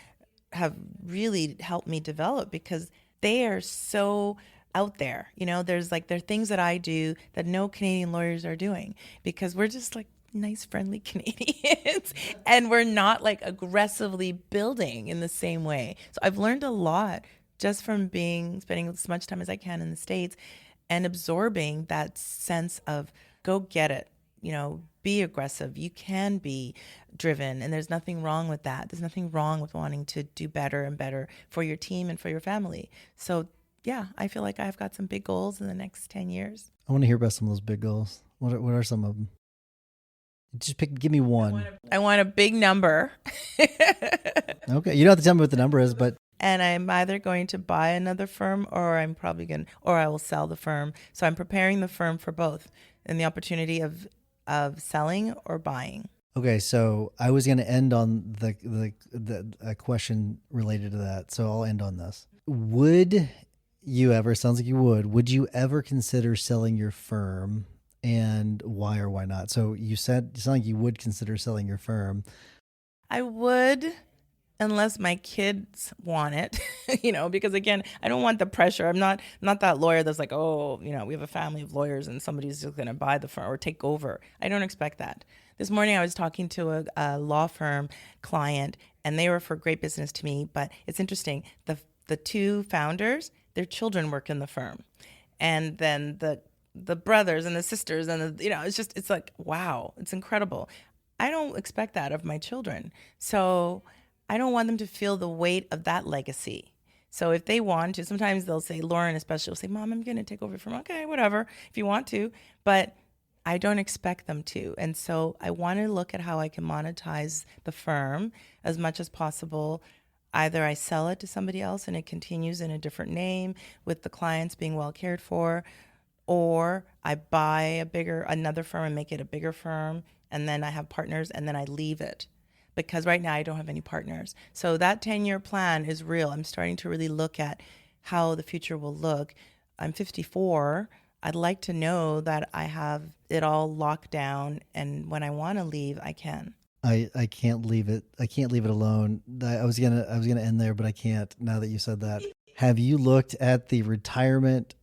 have really helped me develop, because they are so out there. There are things that I do that no Canadian lawyers are doing, because we're just nice, friendly Canadians, and we're not aggressively building in the same way. So I've learned a lot just from spending as much time as I can in the States and absorbing that sense of go get it, be aggressive. You can be driven, and there's nothing wrong with that. There's nothing wrong with wanting to do better and better for your team and for your family. So yeah, I feel like I've got some big goals in the next 10 years. I want to hear about some of those big goals. What are some of them? Just give me one. I want a big number. Okay. You don't have to tell me what the number is, but. And I'm either going to buy another firm, or I will sell the firm. So I'm preparing the firm for both, and the opportunity of selling or buying. Okay. So I was going to end on a question related to that. So I'll end on this. Would you ever consider selling your firm? And why or why not? So you said it sounded like you would consider selling your firm. I would, unless my kids want it, because again, I don't want the pressure. I'm not that lawyer that's we have a family of lawyers and somebody's just going to buy the firm or take over. I don't expect that. This morning I was talking to a law firm client, and they refer great business to me. But it's interesting. The two founders, their children work in the firm, and then the brothers and the sisters and it's like, wow, it's incredible. I don't expect that of my children, so I don't want them to feel the weight of that legacy. So if they want to, sometimes they'll say, Lauren especially will say, Mom, I'm going to take over from, okay, whatever, if you want to, but I don't expect them to. And so I want to look at how I can monetize the firm as much as possible. Either I sell it to somebody else and it continues in a different name with the clients being well cared for, or I buy another firm and make it a bigger firm, and then I have partners, and then I leave it. Because right now I don't have any partners. So that 10-year plan is real. I'm starting to really look at how the future will look. I'm 54. I'd like to know that I have it all locked down, and when I want to leave, I can. I can't leave it. I can't leave it alone. I was gonna end there, but I can't now that you said that. Have you looked at the retirement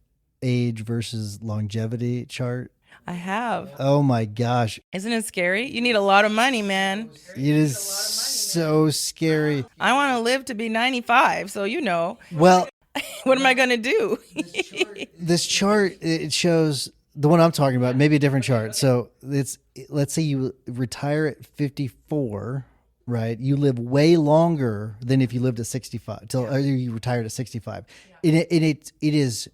age versus longevity chart? I have. Oh my gosh. Isn't it scary? You need a lot of money, man. It is so scary. I want to live to be 95, so Well, what am I going to do? this chart, it shows the one I'm talking about, maybe a different chart. So let's say you retire at 54, right? You live way longer than if you lived at 65 or you retired at 65. Yeah. It is.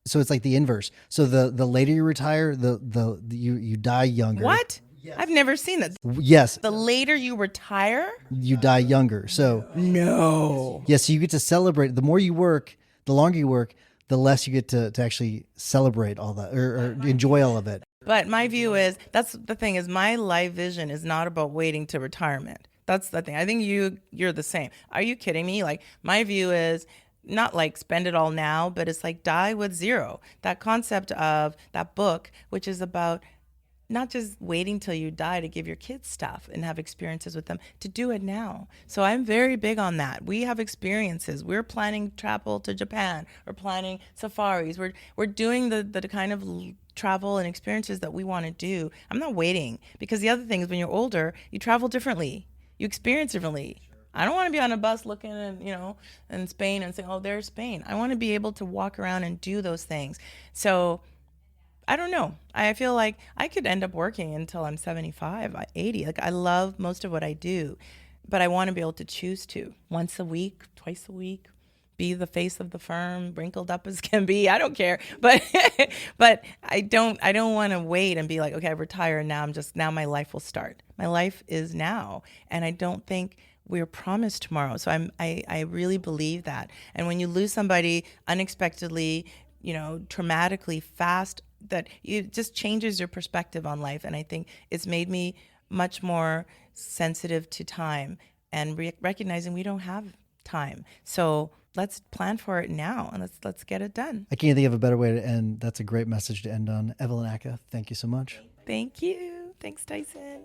So it's like the inverse. So the later you retire, you die younger. What? Yes. I've never seen that. Yes. The later you retire, you die younger. So no. Yes, so you get to celebrate. The more you work, the longer you work, the less you get to actually celebrate all that or enjoy all of it. But my view is, that's the thing, is my life vision is not about waiting to retirement. That's the thing. I think you're the same. Are you kidding me? Like, my view is not like spend it all now, but it's like die with zero. That concept of that book, which is about not just waiting till you die to give your kids stuff and have experiences with them, to do it now. So I'm very big on that. We have experiences. We're planning travel to Japan. We're planning safaris. We're doing the kind of travel and experiences that we want to do. I'm not waiting, because the other thing is, when you're older, you travel differently. You experience differently. I don't want to be on a bus looking at, in Spain and saying, oh, there's Spain. I want to be able to walk around and do those things. So I don't know. I feel like I could end up working until I'm 75, 80. Like, I love most of what I do, but I want to be able to choose to once a week, twice a week, be the face of the firm, wrinkled up as can be. I don't care, but I don't want to wait and be like, okay, I retire and now my life will start. My life is now, and I don't think we're promised tomorrow. So I really believe that. And when you lose somebody unexpectedly, traumatically fast, that it just changes your perspective on life. And I think it's made me much more sensitive to time and recognizing we don't have time. So let's plan for it now, and let's get it done. I can't think of a better way to end. That's a great message to end on. Evelyn Ackah, thank you so much. Thank you. Thanks, Tyson.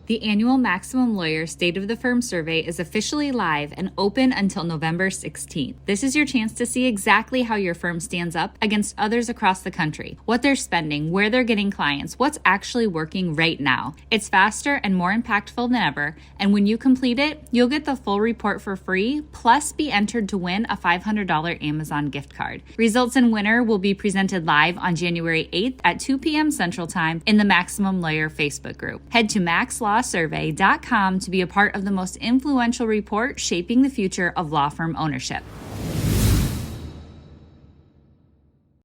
The annual Maximum Lawyer State of the Firm survey is officially live and open until November 16th. This is your chance to see exactly how your firm stands up against others across the country, what they're spending, where they're getting clients, what's actually working right now. It's faster and more impactful than ever, and when you complete it, you'll get the full report for free, plus be entered to win a $500 Amazon gift card. Results and winner will be presented live on January 8th at 2 p.m. Central Time in the Maximum Lawyer Facebook group. Head to maxlawsurvey.com to be a part of the most influential report shaping the future of law firm ownership.